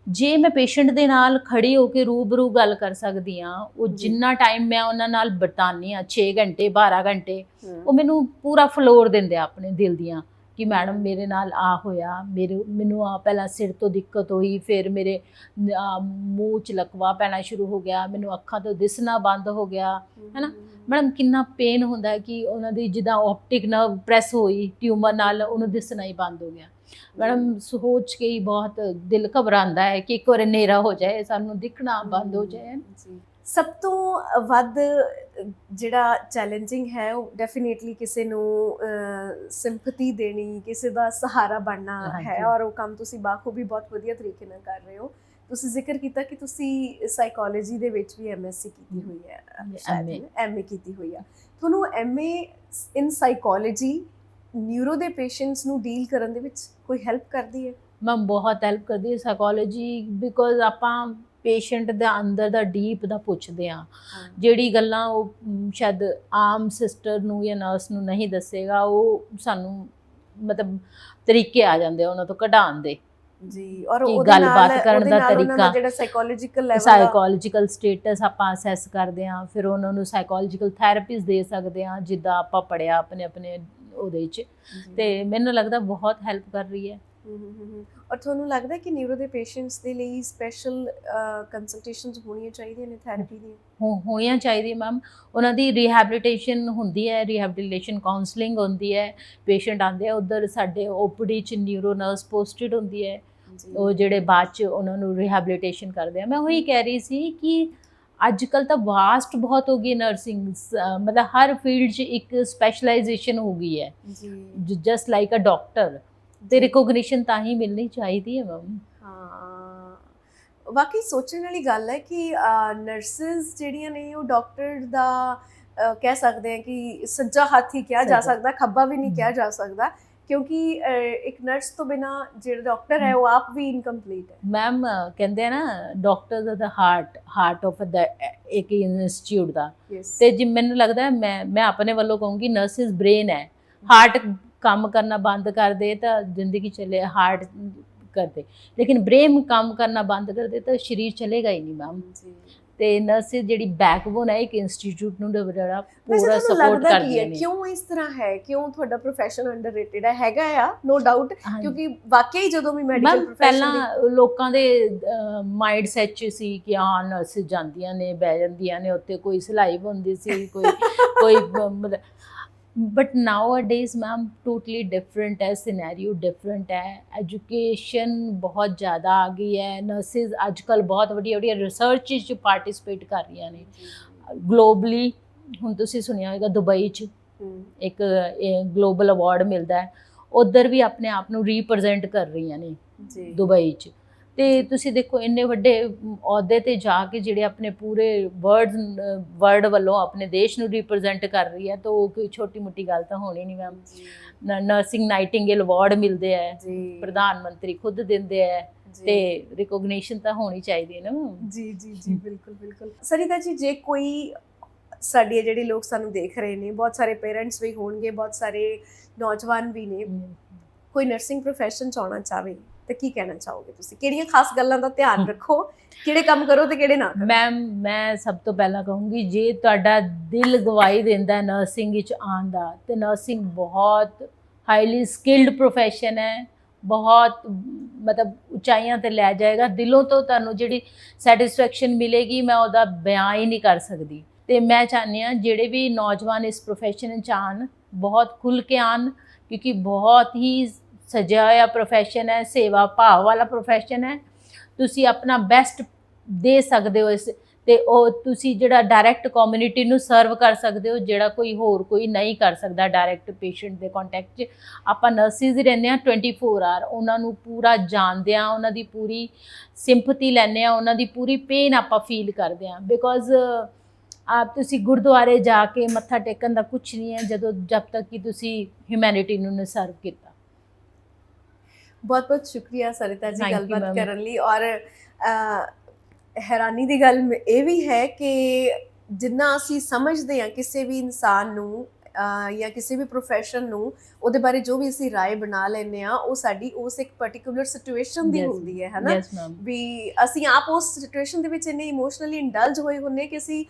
ਜੇ ਮੈਂ ਪੇਸ਼ੈਂਟ ਦੇ ਨਾਲ ਖੜੀ ਹੋ ਕੇ ਰੂਬਰੂ ਗੱਲ ਕਰ ਸਕਦੀ ਹਾਂ, ਉਹ ਜਿੰਨਾ ਟਾਈਮ ਮੈਂ ਉਹਨਾਂ ਨਾਲ ਬਿਤਾਉਂਦੀ ਹਾਂ, 6 ਘੰਟੇ 12 ਘੰਟੇ, ਉਹ ਮੈਨੂੰ ਪੂਰਾ ਫਲੋਰ ਦਿੰਦੇ ਆ ਆਪਣੇ ਦਿਲ ਦੀਆਂ ਕਿ ਮੈਡਮ ਮੇਰੇ ਨਾਲ ਆ ਹੋਇਆ, ਮੈਨੂੰ ਆ ਪਹਿਲਾਂ ਸਿਰ ਤੋਂ ਦਿੱਕਤ ਹੋਈ, ਫਿਰ ਮੇਰੇ ਮੂੰਹ 'ਚ ਲਕਵਾ ਪੈਣਾ ਸ਼ੁਰੂ ਹੋ ਗਿਆ, ਮੈਨੂੰ ਅੱਖਾਂ ਤੋਂ ਦਿਸਣਾ ਬੰਦ ਹੋ ਗਿਆ, ਹੈ ਨਾ। ਮੈਡਮ ਕਿੰਨਾ ਪੇਨ ਹੁੰਦਾ ਹੈ ਕਿ ਉਹਨਾਂ ਦੀ ਜਿੱਦਾਂ ਆਪਟਿਕ ਨਰਵ ਪ੍ਰੈਸ ਹੋਈ ਟਿਊਮਰ ਨਾਲ, ਉਹਨੂੰ ਦਿਸਣਾ ਹੀ ਬੰਦ ਹੋ ਗਿਆ। ਮੈਡਮ ਸੋਚ ਕੇ ਹੀ ਬਹੁਤ ਦਿਲ ਘਬਰਾਉਂਦਾ ਹੈ ਕਿ ਇੱਕ ਵਾਰ ਹਨੇਰਾ ਹੋ ਜਾਏ, ਸਾਨੂੰ ਦਿਖਣਾ ਬੰਦ ਹੋ ਜਾਏ। ਸਭ ਤੋਂ ਵੱਧ ਜਿਹੜਾ ਚੈਲੰਜਿੰਗ ਹੈ ਉਹ ਡੈਫੀਨੇਟਲੀ ਕਿਸੇ ਨੂੰ ਸਿੰਪੈਥੀ ਦੇਣੀ, ਕਿਸੇ ਦਾ ਸਹਾਰਾ ਬਣਨਾ ਹੈ, ਔਰ ਉਹ ਕੰਮ ਤੁਸੀਂ ਬਾਖੂਬੀ ਬਹੁਤ ਵਧੀਆ ਤਰੀਕੇ ਨਾਲ ਕਰ ਰਹੇ ਹੋ। ਤੁਸੀਂ ਜ਼ਿਕਰ ਕੀਤਾ ਕਿ ਤੁਸੀਂ ਸਾਈਕੋਲੋਜੀ ਦੇ ਵਿੱਚ ਵੀ MSc ਕੀਤੀ ਹੋਈ ਹੈ, MA ਕੀਤੀ ਹੋਈ ਆ। ਤੁਹਾਨੂੰ MA ਇਨ ਸਾਈਕੋਲੋਜੀ ਨਿਊਰੋ ਦੇ ਪੇਸ਼ੈਂਟਸ ਨੂੰ ਡੀਲ ਕਰਨ ਦੇ ਵਿੱਚ ਕੋਈ ਹੈਲਪ ਕਰਦੀ ਹੈ? ਮੈਮ ਬਹੁਤ ਹੈਲਪ ਕਰਦੀ ਹੈ ਸਾਈਕੋਲੋਜੀ, ਬਿਕੋਜ਼ ਆਪਾਂ ਪੇਸ਼ੈਂਟ ਦਾ ਅੰਦਰ ਦਾ ਡੀਪ ਦਾ ਪੁੱਛਦੇ ਹਾਂ, ਜਿਹੜੀ ਗੱਲਾਂ ਉਹ ਸ਼ਾਇਦ ਆਮ ਸਿਸਟਰ ਨੂੰ ਜਾਂ ਨਰਸ ਨੂੰ ਨਹੀਂ ਦੱਸੇਗਾ, ਉਹ ਸਾਨੂੰ ਮਤਲਬ ਤਰੀਕੇ ਆ ਜਾਂਦੇ ਉਹਨਾਂ ਤੋਂ ਕਢਾਉਣ ਦੇ ਜੀ, ਔਰ ਉਹਦੇ ਗੱਲਬਾਤ ਕਰਨ ਦਾ ਤਰੀਕਾ, ਜਿਹੜਾ ਸਾਈਕੋਲੋਜੀਕਲ ਲੈਵਲ, ਸਾਈਕੋਲੋਜੀਕਲ ਸਟੇਟਸ ਆਪਾਂ ਅਸੈਸ ਕਰਦੇ ਹਾਂ, ਫਿਰ ਉਹਨਾਂ ਨੂੰ ਸਾਈਕੋਲੋਜੀਕਲ ਥੈਰੇਪੀਜ਼ ਦੇ ਸਕਦੇ ਹਾਂ ਜਿੱਦਾਂ ਆਪਾਂ ਪੜ੍ਹਿਆ ਆਪਣੇ ਉਹਦੇ 'ਚ, ਤੇ ਮੈਨੂੰ ਲੱਗਦਾ ਬਹੁਤ ਹੈਲਪ ਕਰ ਰਹੀ ਹੈ। ਔਰ ਤੁਹਾਨੂੰ ਲੱਗਦਾ ਕਿ ਨਿਊਰੋ ਦੇ ਪੇਸ਼ੈਂਟਸ ਦੇ ਲਈ ਸਪੈਸ਼ਲ ਕੰਸਲਟੇਸ਼ਨਸ ਹੋਣੀਆਂ ਚਾਹੀਦੀਆਂ ਨੇ, ਥੈਰੇਪੀ ਦੀਆਂ ਹੋਣੀਆਂ ਚਾਹੀਦੀਆਂ ਮੈਮ। ਉਹਨਾਂ ਦੀ ਰੀਹੈਬਿਲਿਟੇਸ਼ਨ ਹੁੰਦੀ ਹੈ, ਰੀਹੈਬਿਲਿਟੇਸ਼ਨ ਕਾਉਂਸਲਿੰਗ ਹੁੰਦੀ ਹੈ, ਪੇਸ਼ੈਂਟ ਆਉਂਦੇ ਆ ਉੱਧਰ ਸਾਡੇ OPD 'ਚ ਨਿਊਰੋ ਨਰਸ ਪੋਸਟਡ ਹੁੰਦੀ ਹੈ, ਉਹ ਜਿਹੜੇ ਬਾਅਦ 'ਚ ਉਹਨਾਂ ਨੂੰ ਰੀਹੈਬਿਲਿਟੇਸ਼ਨ ਕਰਦੇ ਆ। ਮੈਂ ਉਹੀ ਕਹਿ ਰਹੀ ਸੀ ਕਿ ਅੱਜ ਕੱਲ੍ਹ ਤਾਂ ਵਾਸਟ ਬਹੁਤ ਹੋ ਗਈ ਨਰਸਿੰਗ, ਮਤਲਬ ਹਰ ਫੀਲਡ 'ਚ ਇੱਕ ਸਪੈਸ਼ਲਾਈਜੇਸ਼ਨ ਹੋ ਗਈ ਹੈ, ਜਸਟ ਲਾਈਕ ਅ ਡਾਕਟਰ, ਤੇ ਰਿਕੋਗਨੀਸ਼ਨ ਤਾਂ ਹੀ ਮਿਲਣੀ ਚਾਹੀਦੀ ਹੈ ਮੈਮ। ਹਾਂ, ਵਾਕਈ ਸੋਚਣ ਵਾਲੀ ਗੱਲ ਹੈ ਕਿ ਨਰਸਿਸ ਜਿਹੜੀਆਂ ਨੇ ਉਹ ਡਾਕਟਰ ਦਾ ਕਹਿ ਸਕਦੇ ਹਾਂ ਕਿ ਸੱਜਾ ਹੱਥ ਹੀ ਕਿਹਾ ਜਾ ਸਕਦਾ, ਖੱਬਾ ਵੀ ਨਹੀਂ ਕਿਹਾ ਜਾ ਸਕਦਾ, ਕਿਉਂਕਿ ਇੱਕ ਨਰਸ ਤੋਂ ਬਿਨਾ ਜਿਹੜਾ ਡਾਕਟਰ ਹੈ ਉਹ ਆਪ ਵੀ ਇਨਕੰਪਲੀਟ ਹੈ। ਮੈਮ ਕਹਿੰਦੇ ਆ ਨਾ ਡਾਕਟਰ ਦਾ ਹਾਰਟ ਆਫ ਦਾ ਇੱਕ ਇੰਸਟੀਚਿਊਟ ਦਾ, ਯੈਸ ਤੇ ਜੀ ਮੈਨੂੰ ਲੱਗਦਾ ਹੈ ਮੈਂ ਆਪਣੇ ਵੱਲੋਂ ਕਹੂੰਗੀ ਨਰਸਿਸ ਬ੍ਰੇਨ ਹੈ। ਹਾਰਟ ਕੰਮ ਕਰਨਾ ਬੰਦ ਕਰ ਦੇ ਤਾਂ ਜ਼ਿੰਦਗੀ ਚਲੇ, ਹਾਰਟ ਕਰਦੇ, ਲੇਕਿਨ ਬ੍ਰੇਨ ਕੰਮ ਕਰਨਾ ਬੰਦ ਕਰ ਦੇ ਤਾਂ ਸਰੀਰ ਚਲੇਗਾ ਹੀ ਨਹੀਂ ਮੈਮ। ਜੀ ਤੇ ਨਰਸਿਸ ਜਿਹੜੀ ਬੈਕਬੋਨ ਹੈ ਇੱਕ ਇੰਸਟੀਚਿਊਟ ਨੂੰ ਜਿਹੜਾ ਵੈਸੇ ਪੂਰਾ ਤੁਹਾਨੂੰ ਸਪੋਰਟ ਲੱਗਦਾ ਕੀ ਕਰਦੀਆਂ ਹੈ ਨੇ। ਕਿਉਂ ਇਸ ਤਰ੍ਹਾਂ ਹੈ, ਕਿਉਂ ਤੁਹਾਡਾ ਪ੍ਰੋਫੈਸ਼ਨ ਅੰਡਰਰੇਟਡ ਹੈ? ਹੈਗਾ ਆ ਨੋ ਡਾਊਟ, ਹਾਂਜੀ। ਕਿਉਂਕਿ ਵਾਕਈ ਜਦੋਂ ਵੀ ਮੈਡੀਕਲ ਮੈਮ ਪ੍ਰੋਫੈਸ਼ਨ ਪਹਿਲਾਂ ਲੋਕਾਂ ਦੇ ਮਾਈਂਡ ਸੈਟ 'ਚ ਸੀ ਕਿ ਹਾਂ ਨਰਸਿਸ ਜਾਂਦੀਆਂ ਨੇ, ਬਹਿ ਜਾਂਦੀਆਂ ਨੇ ਉੱਥੇ, ਕੋਈ ਸਿਲਾਈ ਹੁੰਦੀ ਸੀ, ਕੋਈ ਮਤਲਬ, but now days ma'am totally different ਹੈ, ਸਿਨੈਰੀਓ ਡਿਫਰੈਂਟ ਹੈ, ਐਜੂਕੇਸ਼ਨ ਬਹੁਤ ਜ਼ਿਆਦਾ ਆ ਗਈ ਹੈ। ਨਰਸਿਸ ਅੱਜ ਕੱਲ੍ਹ ਬਹੁਤ ਵੱਡੀਆਂ ਵੱਡੀਆਂ ਰਿਸਰਚ 'ਚ ਪਾਰਟਿਸਿਪੇਟ ਕਰ ਰਹੀਆਂ ਨੇ ਗਲੋਬਲੀ। ਹੁਣ ਤੁਸੀਂ ਸੁਣਿਆ ਹੋਵੇਗਾ ਦੁਬਈ 'ਚ ਇੱਕ ਗਲੋਬਲ ਅਵਾਰਡ ਮਿਲਦਾ ਹੈ, ਉੱਧਰ ਵੀ ਆਪਣੇ ਆਪ ਨੂੰ ਰੀਪ੍ਰੈਜ਼ੈਂਟ ਕਰ ਰਹੀਆਂ ਨੇ ਜੀ ਦੁਬਈ 'ਚ। ਤੇ ਤੁਸੀਂ ਦੇਖੋ ਇੰਨੇ ਵੱਡੇ ਅਹੁਦੇ ਤੇ ਜਾ ਕੇ ਜਿਹੜੇ ਆਪਣੇ ਪੂਰੇ ਵਰਲਡ ਵੱਲੋਂ ਆਪਣੇ ਦੇਸ਼ ਨੂੰ ਰਿਪਰੈਜ਼ੈਂਟ ਕਰ ਰਹੀ ਹੈ, ਤਾਂ ਉਹ ਕੋਈ ਛੋਟੀ ਮੋਟੀ ਗੱਲ ਤਾਂ ਹੋਣੀ ਨਹੀਂ ਮੈਮ। ਨਰਸਿੰਗ ਨਾਈਟਿੰਗੇਲ ਅਵਾਰਡ ਮਿਲਦੇ ਹੈ, ਜੀ ਪ੍ਰਧਾਨ ਮੰਤਰੀ ਖੁਦ ਦਿੰਦੇ ਹੈ, ਤੇ ਰਿਕੋਗਨੀਸ਼ਨ ਤਾਂ ਹੋਣੀ ਚਾਹੀਦੀ ਹੈ ਨਾ। ਜੀ ਜੀ ਜੀ ਬਿਲਕੁਲ ਬਿਲਕੁਲ। ਸਰਿਤਾ ਜੀ, ਜੇ ਕੋਈ ਸਾਡੇ ਜਿਹੜੇ ਲੋਕ ਸਾਨੂੰ ਦੇਖ ਰਹੇ ਨੇ, ਬਹੁਤ ਸਾਰੇ ਪੇਰੈਂਟਸ ਵੀ ਹੋਣਗੇ, ਬਹੁਤ ਸਾਰੇ ਨੌਜਵਾਨ ਵੀ ਨੇ, ਕੋਈ ਨਰਸਿੰਗ ਪ੍ਰੋਫੈਸ਼ਨ 'ਚ ਆਉਣਾ ਚਾਹਵੇ ਤਾਂ ਕੀ ਕਹਿਣਾ ਚਾਹੋਗੇ ਤੁਸੀਂ? ਕਿਹੜੀਆਂ ਖਾਸ ਗੱਲਾਂ ਦਾ ਧਿਆਨ ਰੱਖੋ, ਕਿਹੜੇ ਕੰਮ ਕਰੋ ਤੇ ਕਿਹੜੇ ਨਾ ਕਰੋ? ਮੈਂ ਸਭ ਤੋਂ ਪਹਿਲਾਂ ਕਹੂੰਗੀ, ਜੇ ਤੁਹਾਡਾ ਦਿਲ ਗਵਾਹੀ ਦਿੰਦਾ ਨਰਸਿੰਗ ਵਿੱਚ ਆਉਣ ਦਾ, ਤੇ ਨਰਸਿੰਗ ਬਹੁਤ ਹਾਈਲੀ ਸਕਿਲਡ ਪ੍ਰੋਫੈਸ਼ਨ ਹੈ, ਬਹੁਤ ਮਤਲਬ ਉਚਾਈਆਂ ਤੇ ਲੈ ਜਾਏਗਾ। ਦਿਲੋਂ ਤੋਂ ਤੁਹਾਨੂੰ ਜਿਹੜੀ ਸੈਟਿਸਫੈਕਸ਼ਨ ਮਿਲੇਗੀ ਮੈਂ ਉਹਦਾ ਬਿਆਨ ਹੀ ਨਹੀਂ ਕਰ ਸਕਦੀ। ਤੇ ਮੈਂ ਚਾਹੁੰਦੀ ਹਾਂ ਜਿਹੜੇ ਵੀ ਨੌਜਵਾਨ ਇਸ ਪ੍ਰੋਫੈਸ਼ਨ ਵਿੱਚ ਆਉਣ, ਬਹੁਤ ਖੁੱਲ੍ਹ ਕੇ ਆਉਣ, ਕਿਉਂਕਿ ਬਹੁਤ ਹੀ ਸਜਿਆ ਹੋਇਆ ਪ੍ਰੋਫੈਸ਼ਨ ਹੈ, ਸੇਵਾ ਭਾਵ ਵਾਲਾ ਪ੍ਰੋਫੈਸ਼ਨ ਹੈ। ਤੁਸੀਂ ਆਪਣਾ ਬੈਸਟ ਦੇ ਸਕਦੇ ਹੋ ਇਸ, ਤੇ ਉਹ ਤੁਸੀਂ ਜਿਹੜਾ ਡਾਇਰੈਕਟ ਕਮਿਊਨਿਟੀ ਨੂੰ ਸਰਵ ਕਰ ਸਕਦੇ ਹੋ, ਜਿਹੜਾ ਕੋਈ ਨਹੀਂ ਕਰ ਸਕਦਾ ਡਾਇਰੈਕਟ ਪੇਸ਼ੈਂਟ ਦੇ ਕੰਟੈਕਟ 'ਚ। ਆਪਾਂ ਨਰਸਿਸ ਹੀ ਰਹਿੰਦੇ ਹਾਂ 24 ਆਰ, ਉਹਨਾਂ ਨੂੰ ਪੂਰਾ ਜਾਣਦੇ ਹਾਂ, ਉਹਨਾਂ ਦੀ ਪੂਰੀ ਸਿੰਪਥੀ ਲੈਂਦੇ ਹਾਂ, ਉਹਨਾਂ ਦੀ ਪੂਰੀ ਪੇਨ ਆਪਾਂ ਫੀਲ ਕਰਦੇ ਹਾਂ। ਬਿਕੋਜ਼ ਆਪ ਤੁਸੀਂ ਗੁਰਦੁਆਰੇ ਜਾ ਕੇ ਮੱਥਾ ਟੇਕਣ ਦਾ ਕੁਛ ਨਹੀਂ ਹੈ ਜਦ ਤੱਕ ਕਿ ਤੁਸੀਂ ਹਿਊਮੈਨਿਟੀ ਨੂੰ ਸਰਵ ਕੀਤਾ। ਬਹੁਤ ਬਹੁਤ ਸ਼ੁਕਰੀਆ ਸਰਿਤਾ ਜੀ Thank you, ਗੱਲਬਾਤ ma'am. ਕਰਨ ਲਈ। ਔਰ ਹੈਰਾਨੀ ਦੀ ਗੱਲ ਇਹ ਵੀ ਹੈ ਕਿ ਜਿੰਨਾ ਅਸੀਂ ਸਮਝਦੇ ਹਾਂ ਕਿਸੇ ਵੀ ਇਨਸਾਨ ਨੂੰ ਜਾਂ ਕਿਸੇ ਵੀ ਪ੍ਰੋਫੈਸ਼ਨ ਨੂੰ, ਉਹਦੇ ਬਾਰੇ ਜੋ ਵੀ ਅਸੀਂ ਰਾਏ ਬਣਾ ਲੈਂਦੇ ਹਾਂ, ਉਹ ਸਾਡੀ ਉਸ ਇੱਕ ਪਰਟੀਕੂਲਰ ਸਿਚੁਏਸ਼ਨ ਦੀ ਹੁੰਦੀ ਹੈ ਨਾ। Yes ma'am. ਵੀ ਅਸੀਂ ਆਪ ਉਸ ਸਿਚੁਏਸ਼ਨ ਦੇ ਵਿੱਚ ਇੰਨੇ ਇਮੋਸ਼ਨਲੀ ਇੰਡਲਜ ਹੋਏ ਹੁੰਦੇ ਕਿ ਅਸੀਂ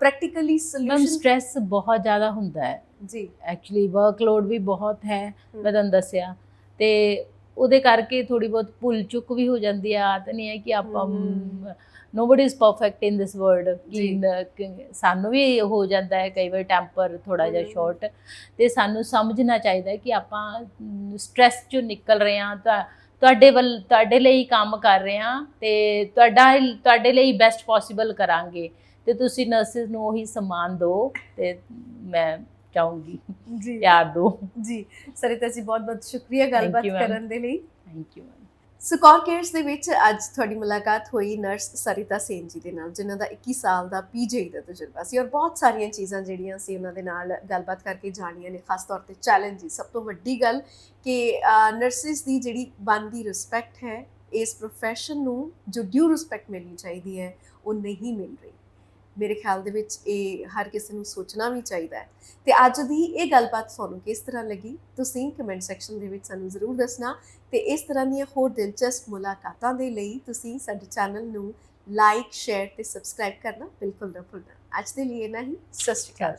ਪ੍ਰੈਕਟੀਕਲੀ ਮੈਮ ਸੋਲੂਸ਼ਨ। ਸਟ੍ਰੈਸ ਬਹੁਤ ਜ਼ਿਆਦਾ ਹੁੰਦਾ ਹੈ ਜੀ ਐਕਚੁਅਲੀ, ਵਰਕਲੋਡ ਵੀ ਬਹੁਤ ਹੈ, ਮੈਂ ਤੁਹਾਨੂੰ ਦੱਸਿਆ, ਤੇ ਉਹਦੇ ਕਰਕੇ ਥੋੜੀ ਬਹੁਤ ਭੁੱਲ ਚੁੱਕ ਵੀ ਹੋ ਜਾਂਦੀ ਹੈ। ਆਦਤ ਨਹੀਂ ਹੈ ਕਿ ਆਪਾਂ nobody is perfect in this world, ਕਿ ਸਾਨੂੰ ਵੀ ਹੋ ਜਾਂਦਾ ਹੈ ਕਈ ਵਾਰ ਟੈਂਪਰ ਥੋੜਾ ਜਿਹਾ ਸ਼ਾਰਟ, ਤੇ ਸਾਨੂੰ ਸਮਝਣਾ ਚਾਹੀਦਾ ਹੈ ਕਿ ਆਪਾਂ ਸਟ੍ਰੈਸ 'ਚੋਂ ਨਿਕਲ ਰਹੇ ਹਾਂ ਤਾਂ ਤੁਹਾਡੇ ਲਈ ਕੰਮ ਕਰ ਰਹੇ ਹਾਂ, ਤੇ ਤੁਹਾਡੇ ਲਈ ਬੈਸਟ ਪੋਸੀਬਲ ਕਰਾਂਗੇ, ਤੇ ਤੁਸੀਂ ਨਰਸਿਸ ਨੂੰ ਉਹੀ ਸਨਮਾਨ ਦਿਓ, ਤੇ ਮੈਂ ਚਾਹੂੰਗੀ ਜੀ ਪਿਆਰ ਦਿਓ। ਜੀ ਸਰਿਤਾ ਜੀ, ਬਹੁਤ ਬਹੁਤ ਸ਼ੁਕਰੀਆ ਗੱਲਬਾਤ you, ma'am. ਕਰਨ ਦੇ ਲਈ। Thank you ma'am. ਸੋ ਕਾਰਕੇਅਰਸ ਦੇ ਵਿੱਚ ਅੱਜ ਤੁਹਾਡੀ ਮੁਲਾਕਾਤ ਹੋਈ ਨਰਸ ਸਰਿਤਾ ਸੇਨ ਜੀ ਦੇ ਨਾਲ, ਜਿਨ੍ਹਾਂ ਦਾ 21 ਸਾਲ ਦਾ ਪੀਜੀ ਦਾ ਤਜਰਬਾ ਸੀ, ਔਰ ਬਹੁਤ ਸਾਰੀਆਂ ਚੀਜ਼ਾਂ ਜਿਹੜੀਆਂ ਸੀ ਉਹਨਾਂ ਦੇ ਨਾਲ ਗੱਲਬਾਤ ਕਰਕੇ ਜਾਣੀਆਂ ਨੇ, ਖਾਸ ਤੌਰ ਤੇ ਚੈਲੰਜ। ਸਭ ਤੋਂ ਵੱਡੀ ਗੱਲ ਕਿ ਨਰਸਿਸ ਦੀ ਜਿਹੜੀ ਬਣਦੀ ਰਿਸਪੈਕਟ ਹੈ, ਇਸ ਪ੍ਰੋਫੈਸ਼ਨ ਨੂੰ ਜੋ ਡਿਊ ਰਿਸਪੈਕਟ ਮਿਲਣੀ ਚਾਹੀਦੀ ਹੈ, ਉਹ ਨਹੀਂ ਮਿਲ ਰਹੀ। ਮੇਰੇ ਖਿਆਲ ਦੇ ਵਿੱਚ ਇਹ ਹਰ ਕਿਸੇ ਨੂੰ ਸੋਚਣਾ ਵੀ ਚਾਹੀਦਾ ਹੈ। ਤੇ ਅੱਜ ਦੀ ਇਹ ਗੱਲਬਾਤ ਤੁਹਾਨੂੰ ਕਿਸ ਤਰ੍ਹਾਂ ਲੱਗੀ, ਤੁਸੀਂ ਕਮੈਂਟ ਸੈਕਸ਼ਨ ਦੇ ਵਿੱਚ ਸਾਨੂੰ ਜ਼ਰੂਰ ਦੱਸਣਾ। ਤੇ ਇਸ ਤਰ੍ਹਾਂ ਦੀਆਂ ਹੋਰ ਦਿਲਚਸਪ ਮੁਲਾਕਾਤਾਂ ਦੇ ਲਈ ਤੁਸੀਂ ਸਾਡੇ ਚੈਨਲ ਨੂੰ ਲਾਈਕ, ਸ਼ੇਅਰ ਤੇ ਸਬਸਕ੍ਰਾਈਬ ਕਰਨਾ ਬਿਲਕੁਲ ਨਾ ਭੁੱਲਣਾ। ਅੱਜ ਦੇ ਲਈ ਇੰਨਾ ਹੀ। ਸਤਿ ਸ਼੍ਰੀ ਅਕਾਲ।